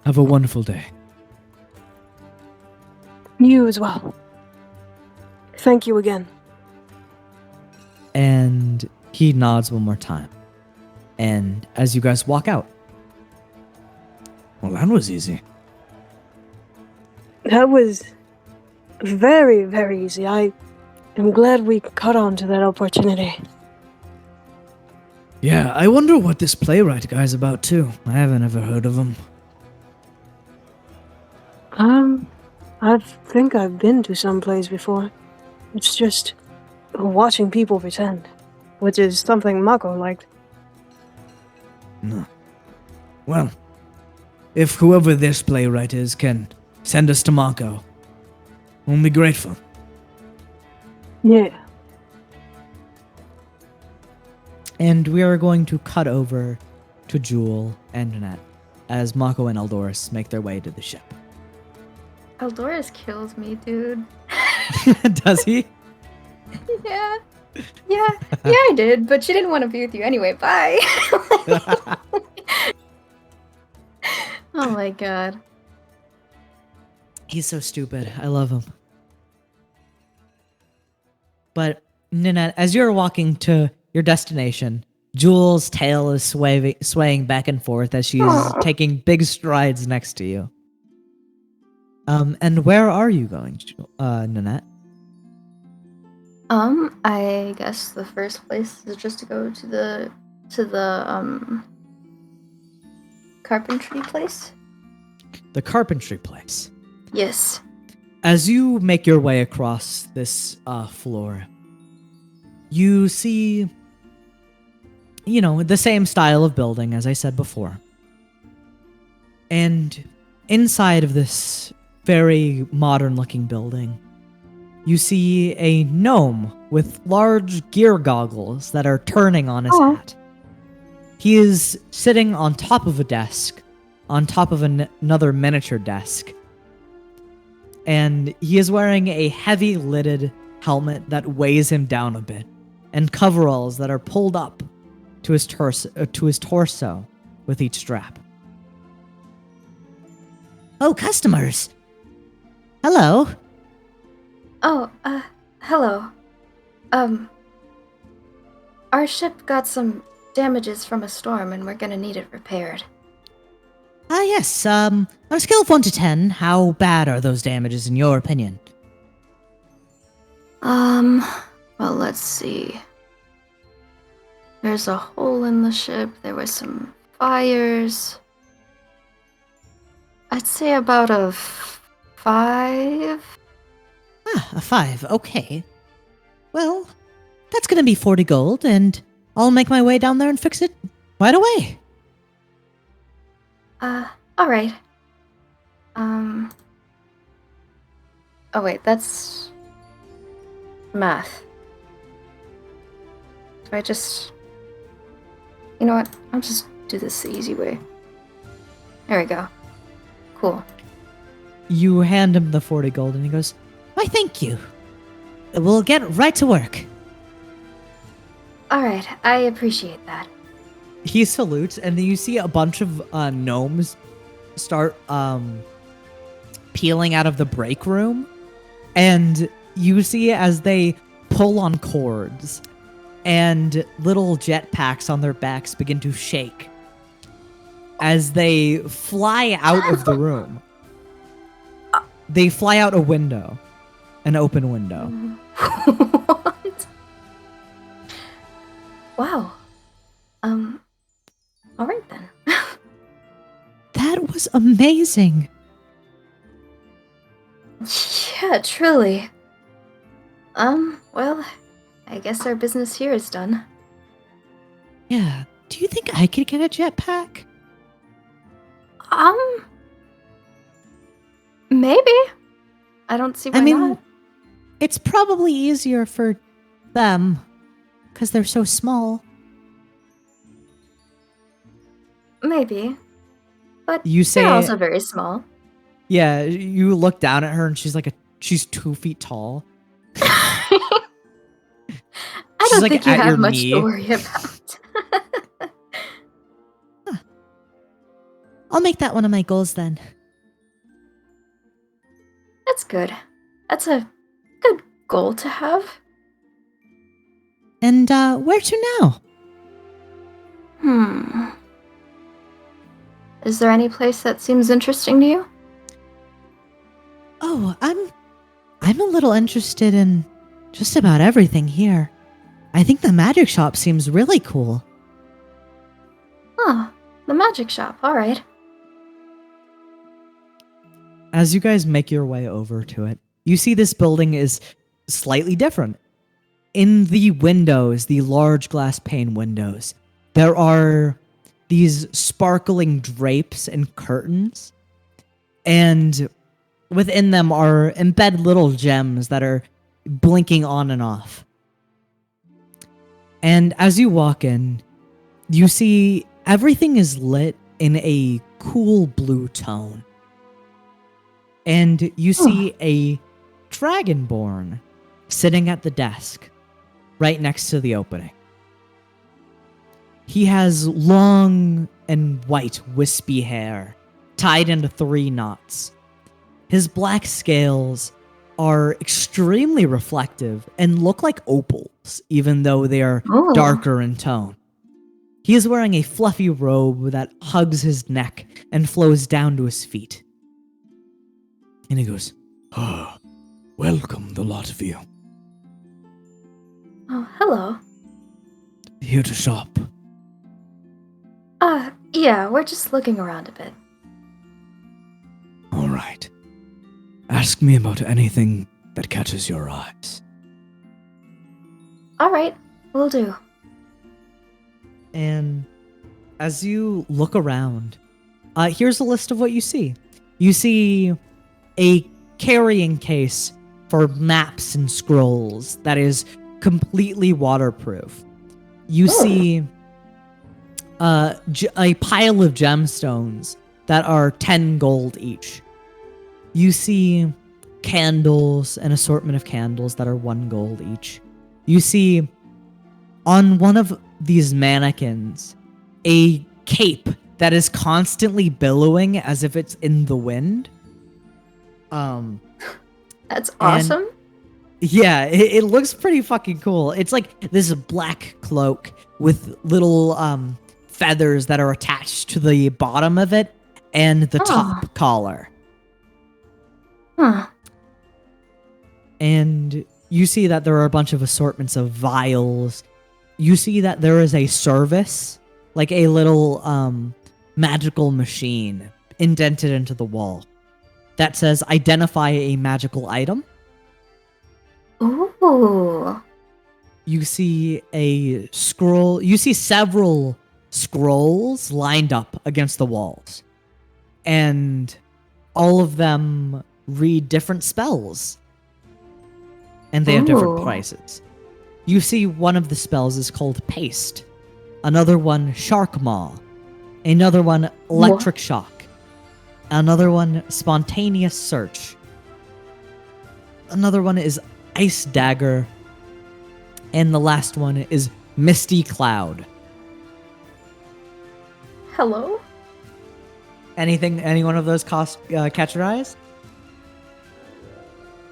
have a wonderful day. You as well. Thank you again. And he nods one more time. And as you guys walk out, Well, that was easy. That was very, very easy. I am glad we caught on to that opportunity. Yeah, I wonder what this playwright guy's about too. I haven't ever heard of him. I think I've been to some plays before. It's just watching people pretend, which is something Mako liked. No. Well, if whoever this playwright is can send us to Mako, we'll be grateful. Yeah. and we are going to cut over to Jewel and Nanette as Mako and Eldoris make their way to the ship. Eldoris kills me, dude. Does he? Yeah, I did, but she didn't want to be with you anyway. Bye. Oh my god. He's so stupid. I love him. But, Nanette, as you're walking to your destination, Jewel's tail is swaying back and forth as she's taking big strides next to you. And where are you going, Nanette? I guess the first place is just to go to the carpentry place. The carpentry place. Yes. As you make your way across this floor, you see, the same style of building as I said before. And inside of this very modern-looking building, you see a gnome with large gear goggles that are turning on his hat. He is sitting on top of a desk, on top of another miniature desk. and he is wearing a heavy-lidded helmet that weighs him down a bit, and coveralls that are pulled up to his torso with each strap. Oh, customers! Hello. Oh, hello. Our ship got some damages from a storm and we're gonna need it repaired. Yes, on a scale of 1 to 10, how bad are those damages in your opinion? Well, let's see. There's a hole in the ship, there were some fires. I'd say about a 5. Ah, a 5, okay. Well, that's gonna be 40 gold, and I'll make my way down there and fix it right away. Alright. Oh wait, that's math. Do I just... You know what? I'll just do this the easy way. There we go. Cool. You hand him the 40 gold, and he goes, why, thank you. We'll get right to work. Alright, I appreciate that. He salutes, and then you see a bunch of gnomes start peeling out of the break room, and you see as they pull on cords, and little jetpacks on their backs begin to shake as they fly out of the room. They fly out a window, an open window. What? Wow. Alright then. That was amazing. Yeah, truly. Well, I guess our business here is done. Yeah. Do you think I could get a jetpack? Maybe. I don't see why not. It's probably easier for them because they're so small. Maybe. But You say they're also very small. Yeah, you look down at her and she's 2 feet tall. I She's, don't like, think you at your have much knee. to worry about. I'll make that one of my goals then. That's good. That's a good goal to have. And where to now? Is there any place that seems interesting to you? Oh, I'm a little interested in just about everything here. I think the magic shop seems really cool. Oh, the magic shop. Alright. As you guys make your way over to it, you see this building is slightly different. In the windows, the large glass pane windows, there are these sparkling drapes and curtains, and within them are embedded little gems that are blinking on and off. And as you walk in, you see everything is lit in a cool blue tone. And you see a dragonborn sitting at the desk right next to the opening. He has long and white wispy hair tied into 3 knots. His black scales are extremely reflective and look like opals, even though they are Ooh. darker in tone. He is wearing a fluffy robe that hugs his neck and flows down to his feet. And he goes, Welcome, the lot of you. Oh, hello. Here to shop. Yeah, we're just looking around a bit. All right. Ask me about anything that catches your eyes. Alright, will do. And as you look around, here's a list of what you see. You see a carrying case for maps and scrolls that is completely waterproof. You see a pile of gemstones that are 10 gold each. You see candles, an assortment of candles that are 1 gold each. You see on one of these mannequins a cape that is constantly billowing as if it's in the wind. That's awesome. Yeah, it looks pretty fucking cool. It's like this black cloak with little feathers that are attached to the bottom of it and the top collar. Huh. And you see that there are a bunch of assortments of vials. You see that there is a service, like a little magical machine indented into the wall that says identify a magical item. Ooh. You see a scroll. You see several scrolls lined up against the walls. And all of them read different spells. And they have different Ooh. prices. You see one of the spells is called Paste. Another one, Shark Maw. Another one, Electric Shock. Another one, Spontaneous Search. Another one is Ice Dagger. And the last one is Misty Cloud. Hello? Any one of those catch your eyes?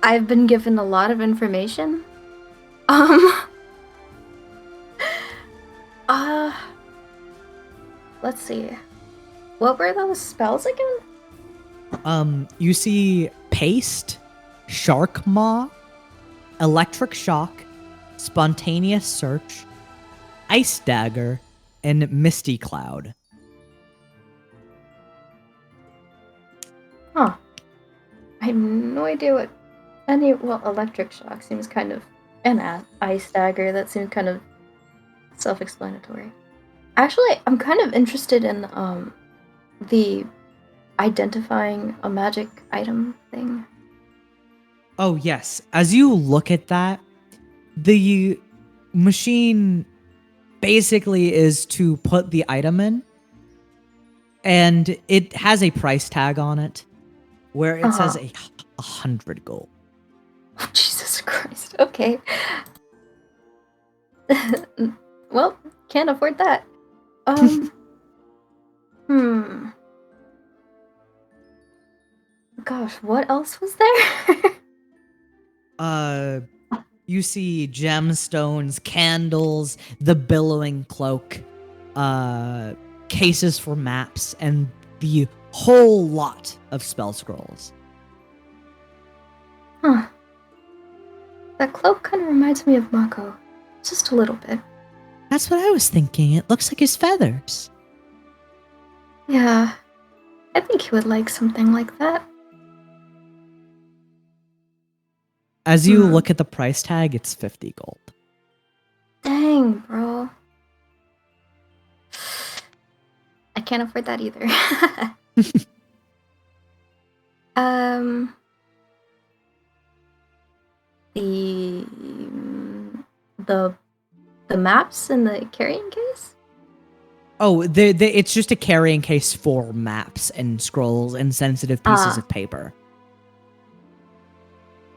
I've been given a lot of information. Let's see. What were those spells again? You see Paste, Shark Maw, Electric Shock, Spontaneous Search, Ice Dagger, and Misty Cloud. Huh. I have no idea what Electric Shock seems kind of, and Ice Dagger, that seems kind of self-explanatory. Actually, I'm kind of interested in the identifying a magic item thing. Oh, yes. As you look at that, the machine basically is to put the item in, and it has a price tag on it where it says 100 gold. Oh, Jesus Christ. Okay. Well, can't afford that. Gosh, what else was there? You see gemstones, candles, the billowing cloak, cases for maps, and the whole lot of spell scrolls. Huh. That cloak kind of reminds me of Mako. Just a little bit. That's what I was thinking. It looks like his feathers. Yeah. I think he would like something like that. As you look at the price tag, it's 50 gold. Dang, bro. I can't afford that either. The maps in the carrying case? Oh, it's just a carrying case for maps and scrolls and sensitive pieces of paper.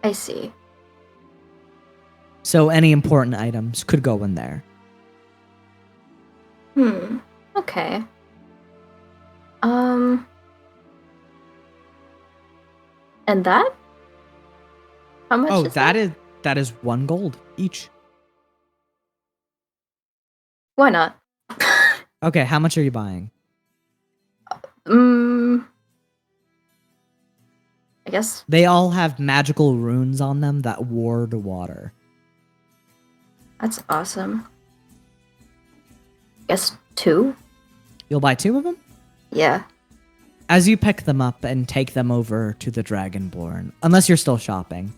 I see. So any important items could go in there. Okay. And that? How much is that? That is 1 gold each. Why not? Okay, how much are you buying? I guess They all have magical runes on them that ward water. that's awesome. Guess 2? You'll buy 2 of them? Yeah. As you pick them up and take them over to the Dragonborn, unless you're still shopping.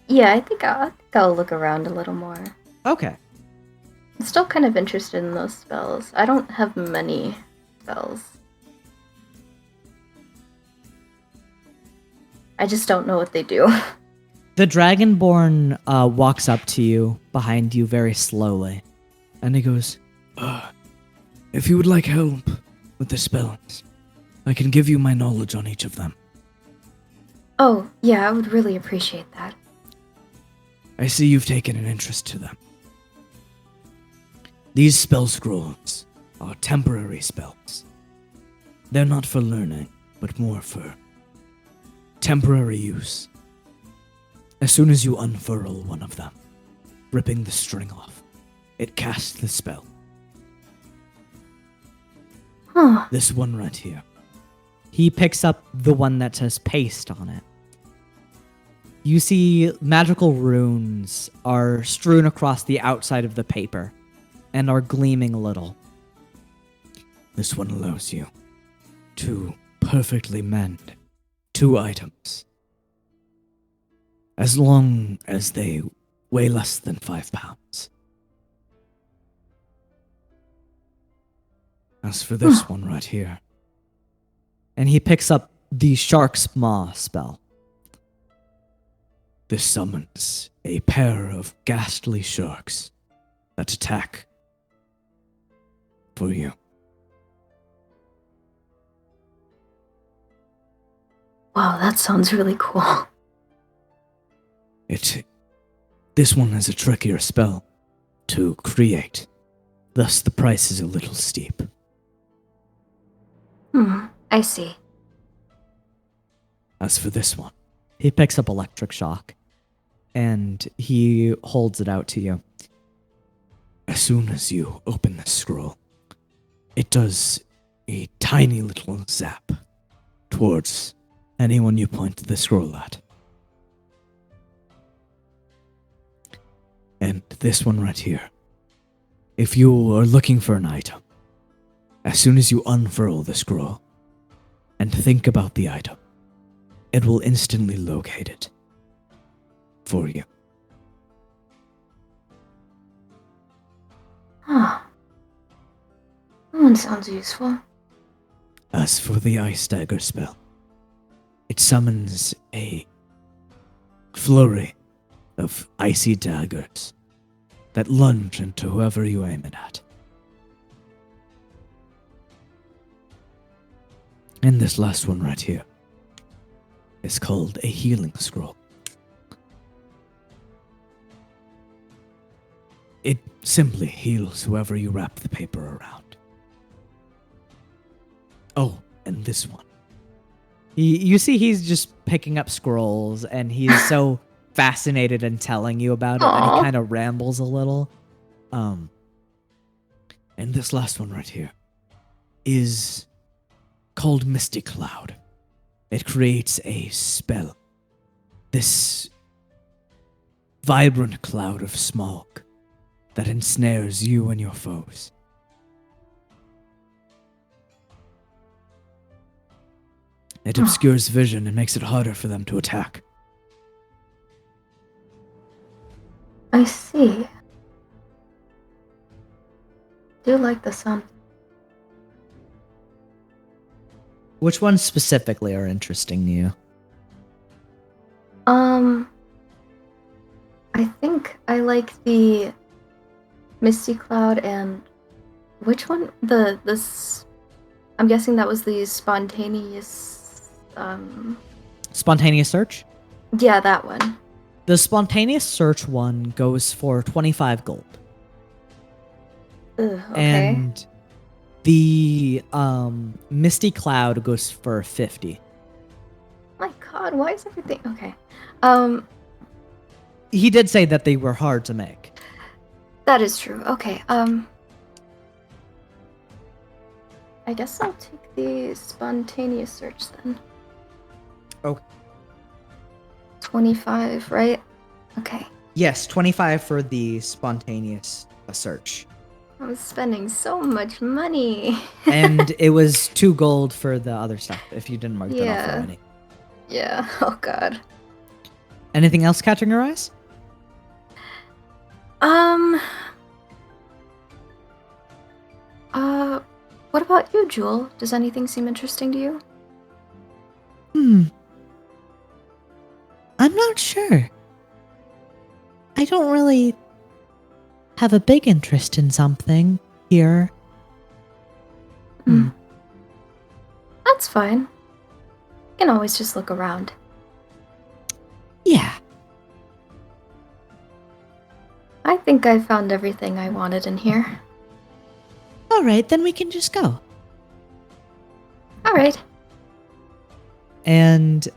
Yeah, I think I'll look around a little more. Okay. I'm still kind of interested in those spells. I don't have many spells. I just don't know what they do. The Dragonborn walks up to you behind you very slowly, and he goes, If you would like help with the spells, I can give you my knowledge on each of them. Oh, yeah, I would really appreciate that. I see you've taken an interest to them. These spell scrolls are temporary spells. They're not for learning, but more for temporary use. As soon as you unfurl one of them, ripping the string off, it casts the spell. Huh. This one right here. He picks up the one that says paste on it. You see magical runes are strewn across the outside of the paper and are gleaming a little. This one allows you to perfectly mend 2 items. As long as they weigh less than 5 pounds. As for this one right here, And he picks up the Shark's Maw spell. this summons a pair of ghastly sharks that attack for you. Wow, that sounds really cool. This one is a trickier spell to create, thus the price is a little steep. I see. As for this one, He picks up Electric Shock and he holds it out to you. as soon as you open this scroll, it does a tiny little zap towards anyone you point the scroll at. And this one right here, if you are looking for an item, as soon as you unfurl the scroll and think about the item, it will instantly locate it for you. Huh. That one sounds useful. As for the Ice Dagger spell, it summons a flurry of icy daggers that lunge into whoever you aim it at. And this last one right here is called a healing scroll. It simply heals whoever you wrap the paper around. Oh, and this one. You see he's just picking up scrolls and he's so fascinated and telling you about it that Aw. he kind of rambles a little. And this last one right here is called Misty Cloud. It creates a spell. This vibrant cloud of smoke that ensnares you and your foes. It obscures vision and makes it harder for them to attack. I see. Do like the sound. Which ones specifically are interesting to you? I think I like the Misty Cloud and which one? I'm guessing that was the spontaneous. Spontaneous search? Yeah, that one. The spontaneous search one goes for 25 gold. Ugh, okay. And the Misty Cloud goes for 50. My God, why is everything okay? He did say that they were hard to make. That is true. Okay. I guess I'll take the spontaneous search then. Okay. 25, right? Okay. Yes, 25 for the spontaneous search. I'm spending so much money. And it was 2 gold for the other stuff if you didn't mark that off Yeah. already. Yeah. Oh God. Anything else catching your eyes? What about you, Jewel? Does anything seem interesting to you? I'm not sure. I don't really have a big interest in something here. That's fine. You can always just look around. Yeah. I think I found everything I wanted in here. All right, then we can just go. All right. And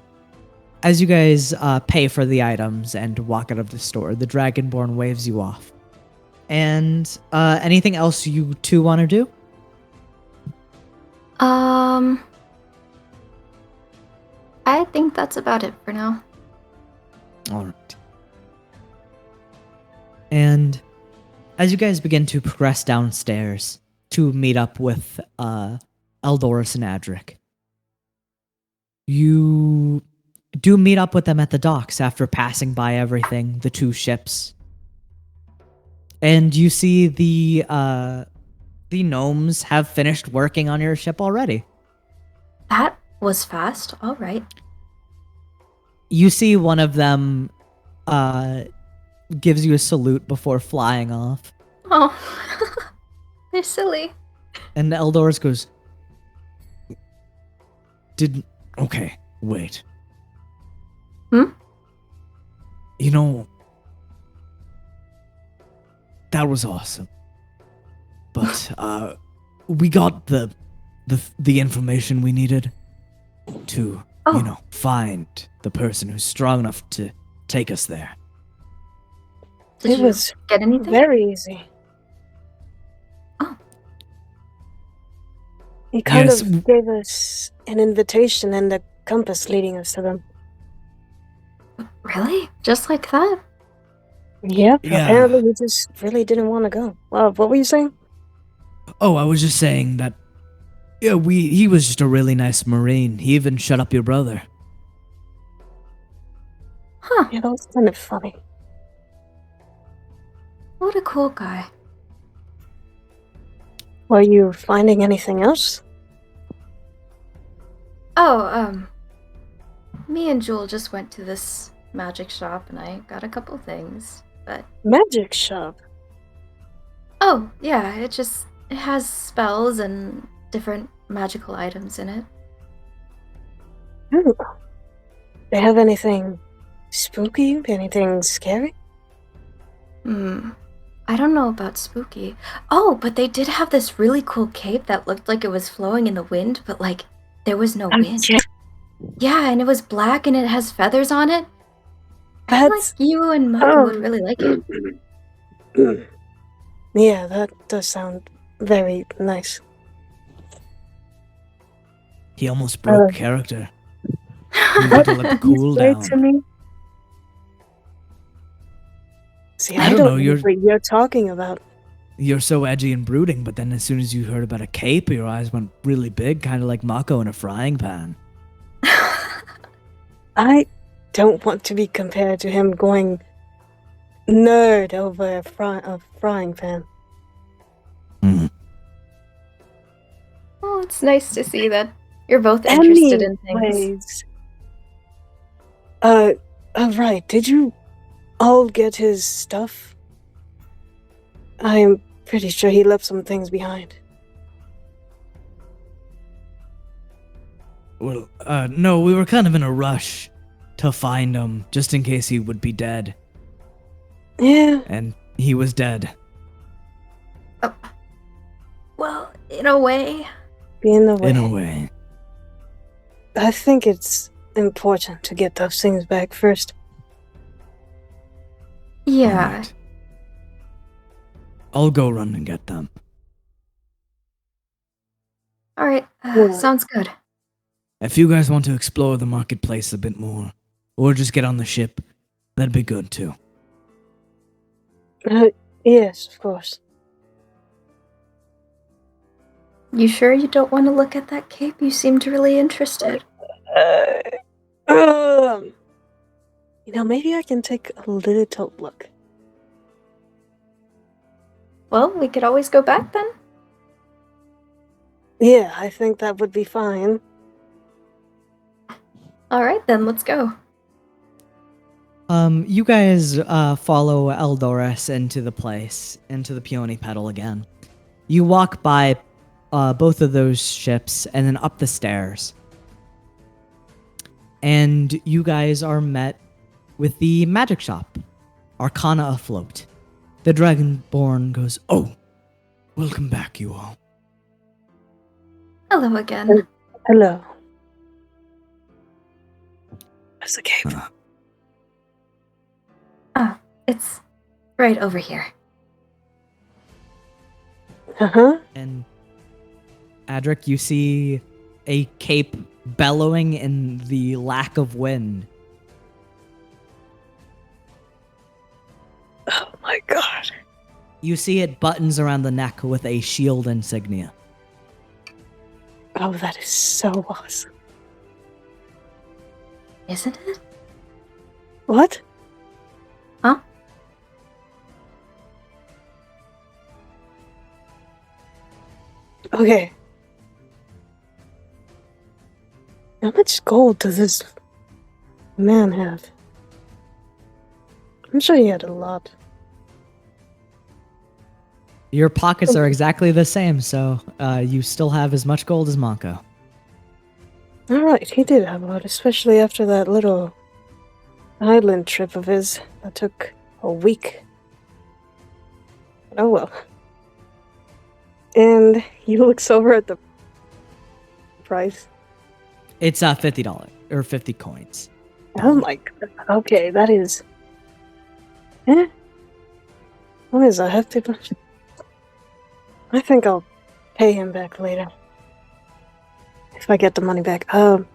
as you guys pay for the items and walk out of the store, the Dragonborn waves you off. And anything else you two want to do? I think that's about it for now. All right. And as you guys begin to progress downstairs to meet up with Eldorus and Adric, you do meet up with them at the docks after passing by everything, the two ships. And you see the gnomes have finished working on your ship already. That was fast. All right. You see one of them gives you a salute before flying off. Oh, they're silly. And Eldorus goes, okay, wait. Hmm? You know, that was awesome. But we got the information we needed to, Oh. find the person who's strong enough to take us there. Did It you was get anything? very easy. Oh. He kind Yes. of gave us an invitation and a compass leading us to them. Really? Just like that? Yep. Yeah. Apparently, we just really didn't want to go. What were you saying? Oh, I was just saying that, yeah, he was just a really nice Marine. He even shut up your brother. Huh. Yeah, that was kind of funny. What a cool guy. Were you finding anything else? Oh, me and Jewel just went to this magic shop and I got a couple things, but Magic shop. oh, yeah, it has spells and different magical items in it. Ooh. They have anything spooky? Anything scary? I don't know about spooky. Oh, but they did have this really cool cape that looked like it was flowing in the wind, but like there was no wind. Yeah, and it was black and it has feathers on it. I feel like That's you and Mako would really like it. Yeah, that does sound very nice. He almost broke character. We had to let the cool Say down. to me. See, I I don't don't know, know what you're talking about. You're so edgy and brooding, but then as soon as you heard about a cape, your eyes went really big, kind of like Mako in a frying pan. I don't want to be compared to him going nerd over a frying pan. Well, it's nice to see that you're both interested in things. Anyways, right, did you all get his stuff? I'm pretty sure he left some things behind. Well, no, we were kind of in a rush to find him, just in case he would be dead. Yeah, And he was dead. Well, in a way. in a way. In a way. I think it's important to get those things back first. Yeah. Alright. I'll go run and get them. All right. Yeah. Sounds good. If you guys want to explore the marketplace a bit more, or just get on the ship, that'd be good too. Yes, of course. You sure you don't want to look at that cape? You seemed really interested. Maybe I can take a little look. Well, we could always go back then. Yeah, I think that would be fine. All right, then let's go. You guys follow Eldorus into the place, into the Peony Petal again. You walk by both of those ships and then up the stairs. And you guys are met with the magic shop, Arcana afloat. The Dragonborn goes, Oh, welcome back, you all. Hello again. Hello. That's the cape. It's right over here. Uh-huh. and Adric, you see a cape bellowing in the lack of wind. Oh my god. You see it buttons around the neck with a shield insignia. Oh, that is so awesome. Isn't it? What? Huh? Okay. How much gold does this man have? I'm sure he had a lot. Your pockets are exactly the same, so you still have as much gold as Mako. Alright, he did have a lot, especially after that little island trip of his that took a week. Oh well. And he looks over at the price. It's $50 or 50 coins. Oh my god. Okay, that is. What is a hefty bunch? I think I'll pay him back later. If I get the money back. The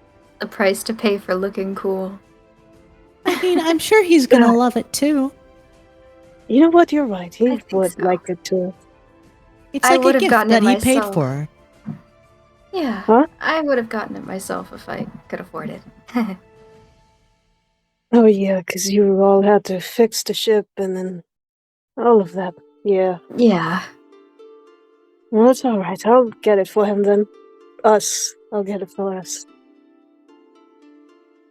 price to pay for looking cool. I mean, I'm sure he's gonna love it too. You know what? You're right. He I think would so. like it too. It's I like a would've gift gotten that it he paid myself. for. Yeah, Huh? I would have gotten it myself if I could afford it. Oh yeah, because you all had to fix the ship and then all of that. Yeah. Yeah. Well, that's alright. I'll get it for him then. Us. I'll get it for us.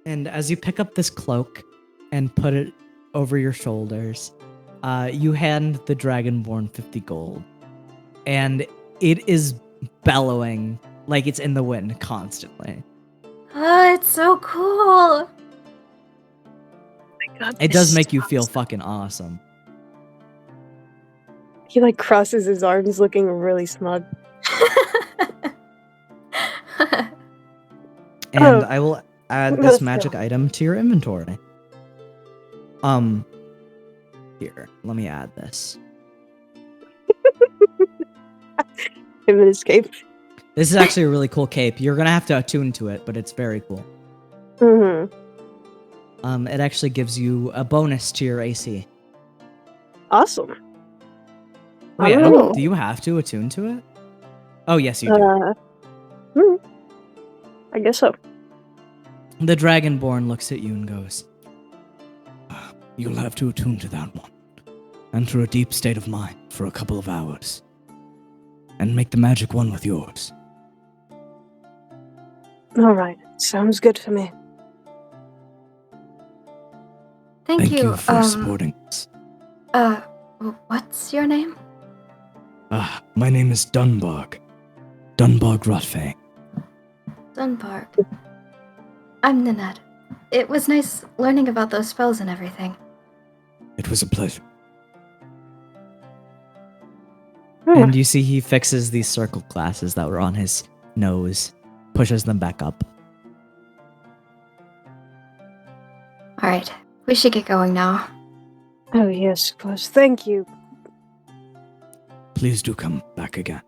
And as you pick up this cloak and put it over your shoulders, you hand the Dragonborn 50 gold. And it is bellowing like it's in the wind constantly. Oh, it's so cool. My God, It this does make you is feel awesome. fucking awesome. He like crosses his arms looking really smug. And Oh. I will add Let's this go. magic item to your inventory. Here, let me add this. Him and his cape. This is actually a really cool cape. You're gonna have to attune to it, but it's very cool. Mm-hmm. It actually gives you a bonus to your AC. Awesome. Wait, Oh. do you have to attune to it? Oh, yes, you do. I guess so. The Dragonborn looks at you and goes, You'll have to attune to that one. Enter a deep state of mind for a couple of hours. And make the magic one with yours. Alright. Sounds good for me. Thank you. for supporting us. What's your name? My name is Dunbarg. Dunbarg Rotfang. Dunbarg. I'm Nanette. It was nice learning about those spells and everything. It was a pleasure. and you see he fixes these circle glasses that were on his nose, pushes them back up. Alright, we should get going now. Oh, yes, of course. Thank you. Please do come back again.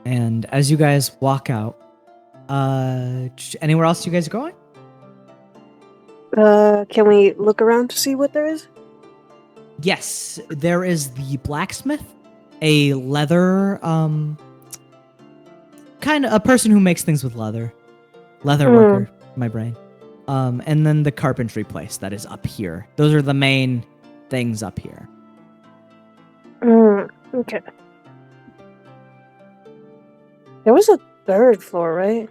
And as you guys walk out, anywhere else you guys are going? Can we look around to see what there is? Yes, there is the blacksmith, a leather, kind of a person who makes things with leather worker, my brain. And then the carpentry place that is up here. Those are the main things up here. Okay. There was a third floor, right?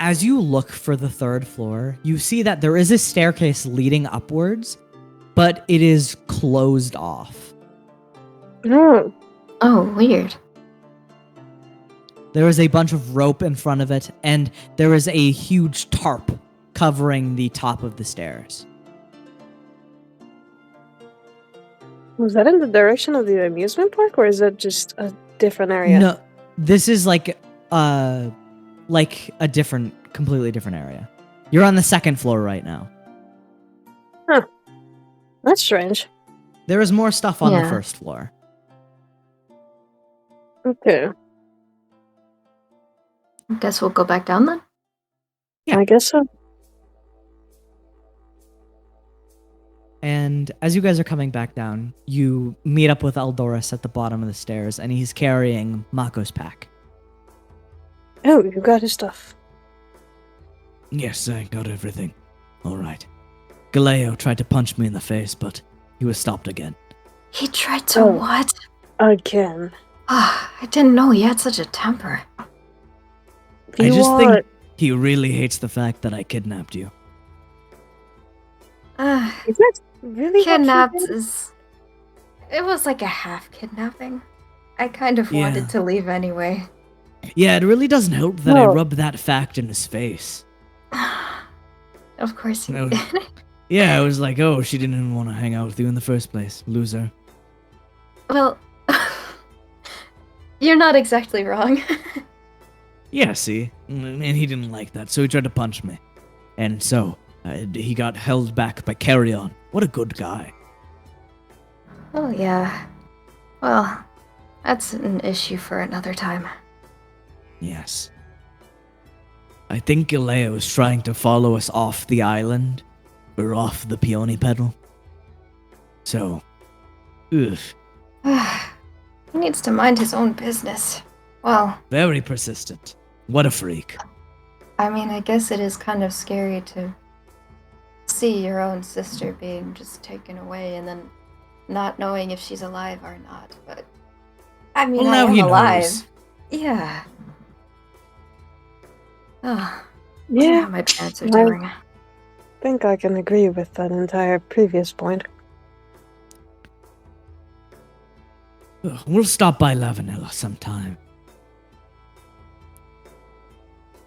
As you look for the third floor, you see that there is a staircase leading upwards, but it is closed off. Oh, weird. There is a bunch of rope in front of it, and there is a huge tarp covering the top of the stairs. Was that in the direction of the amusement park, or is that just a different area? No, this is like a completely different area. You're on the second floor right now. That's strange. There is more stuff on the Yeah. first floor. Okay. Guess we'll go back down then. Yeah. I guess so. And as you guys are coming back down, you meet up with Eldoris at the bottom of the stairs, and he's carrying Mako's pack. Oh, you got his stuff. Yes, I got everything. All right. Galeo tried to punch me in the face, but he was stopped again. He tried to Oh. what? Again. Ah, I didn't know he had such a temper. I You just are... think he really hates the fact that I kidnapped you. Is that really what you Kidnapped did? is... It was like a half kidnapping. I kind of Yeah. wanted to leave anyway. Yeah, it really doesn't help that I No. rubbed that fact in his face. Of course you No. did. Yeah, I was like, oh, she didn't even want to hang out with you in the first place, loser. Well, you're not exactly wrong. Yeah, see? And he didn't like that, so he tried to punch me. And so, he got held back by Carrion. What a good guy. Oh, yeah. Well, that's an issue for another time. Yes. I think Galeo is trying to follow us off the island, or off the peony pedal. So, ugh, He needs to mind his own business. Well, very persistent. What a freak. I mean, I guess it is kind of scary to see your own sister being just taken away and then not knowing if she's alive or not. But I mean, Well, I now am he alive. knows. Yeah. Oh, Yeah, how my parents are well- doing. I think I can agree with that entire previous point. Ugh, we'll stop by La Vanilla sometime.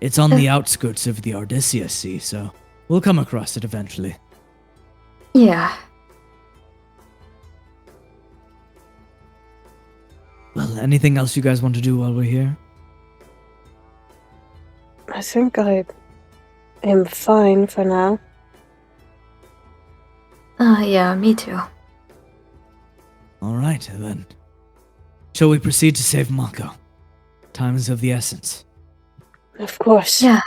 It's on the outskirts of the Ardisia Sea, so we'll come across it eventually. Yeah. Well, anything else you guys want to do while we're here? I think I am fine for now. Yeah, me too. All right, then. Shall we proceed to save Mako? Time is of the essence. Of course. Yeah.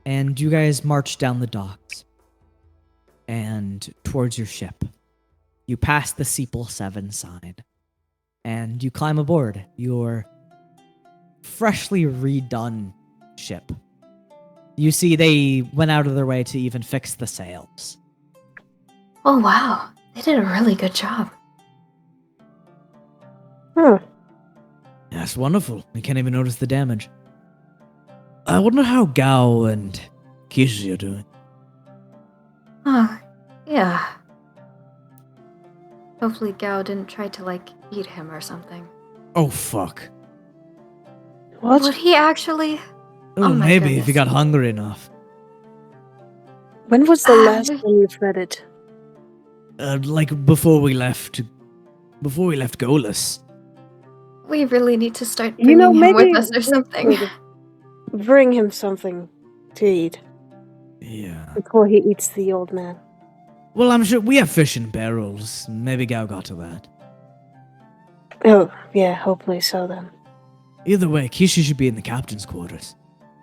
And you guys march down the docks and towards your ship. You pass the Sepal 7 sign and you climb aboard your freshly redone ship. You see they went out of their way to even fix the sails. Oh, wow. They did a really good job. Huh. That's wonderful. We can't even notice the damage. I wonder how Gao and Kishi are doing. Yeah. Hopefully Gao didn't try to, eat him or something. Oh, fuck. What? Would he actually? Oh, Oh my maybe if he goodness. got hungry enough. When was the last we- time you fed it? Before we left Golas. We really need to start You bringing know, him maybe with us or we something. could bring him something to eat Yeah. before he eats the old man. Well, I'm sure we have fish in barrels. Maybe Gao got to that. Oh, yeah, hopefully so then. Either way, Kishi should be in the captain's quarters.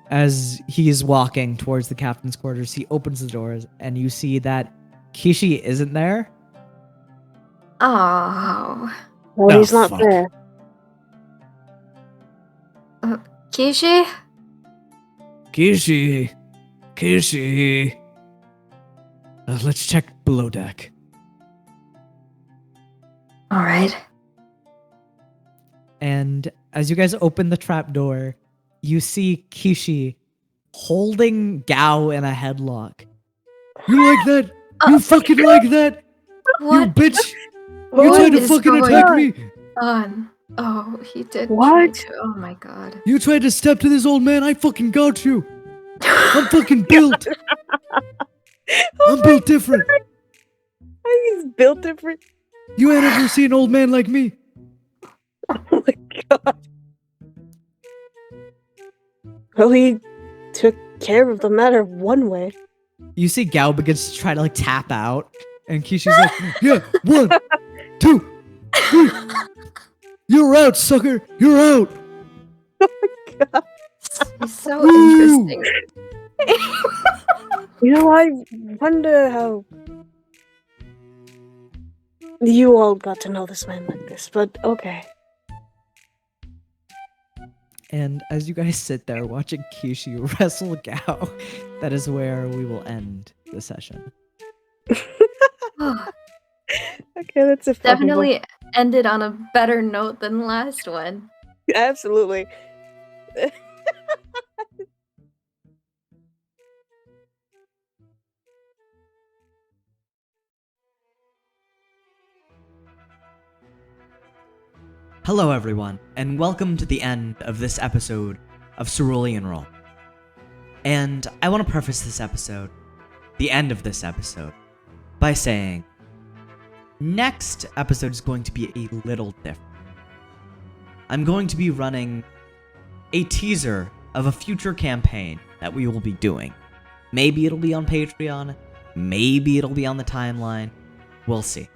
As he is walking towards the captain's quarters, he opens the doors and you see that Kishi isn't there. Oh. Well, Oh, he's not fuck. there. Kishi? Kishi. Let's check below deck. Alright. And as you guys open the trap door, you see Kishi holding Gao in a headlock. You like that? You fucking like that? What You bitch! What You tried to is fucking going attack on? me! on? Oh, he did. What? try to- Oh my god. You tried to step to this old man, I fucking got you! I'm fucking built. I'm built different. He's built different. You ain't ever seen an old man like me. Oh my god. Well, he took care of the matter one way. You see Gao begins to try to like tap out, and Kishi's like, Yeah, 1, 2, 3. You're out, sucker. You're out. He's so Woo! interesting. You know, I wonder how you all got to know this man like this, but okay. and as you guys sit there watching Kishi wrestle Gao, that is where we will end the session. Okay, that's a Definitely ended on a better note than the last one. Absolutely. Hello, everyone, and welcome to the end of this episode of Cerulean Roll. And I want to preface this episode, the end of this episode, by saying next episode is going to be a little different. I'm going to be running a teaser of a future campaign that we will be doing. Maybe it'll be on Patreon, maybe it'll be on the timeline, we'll see.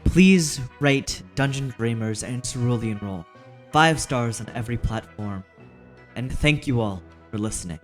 Please rate Dungeon Dreamers and Cerulean Roll 5 stars on every platform. And thank you all for listening.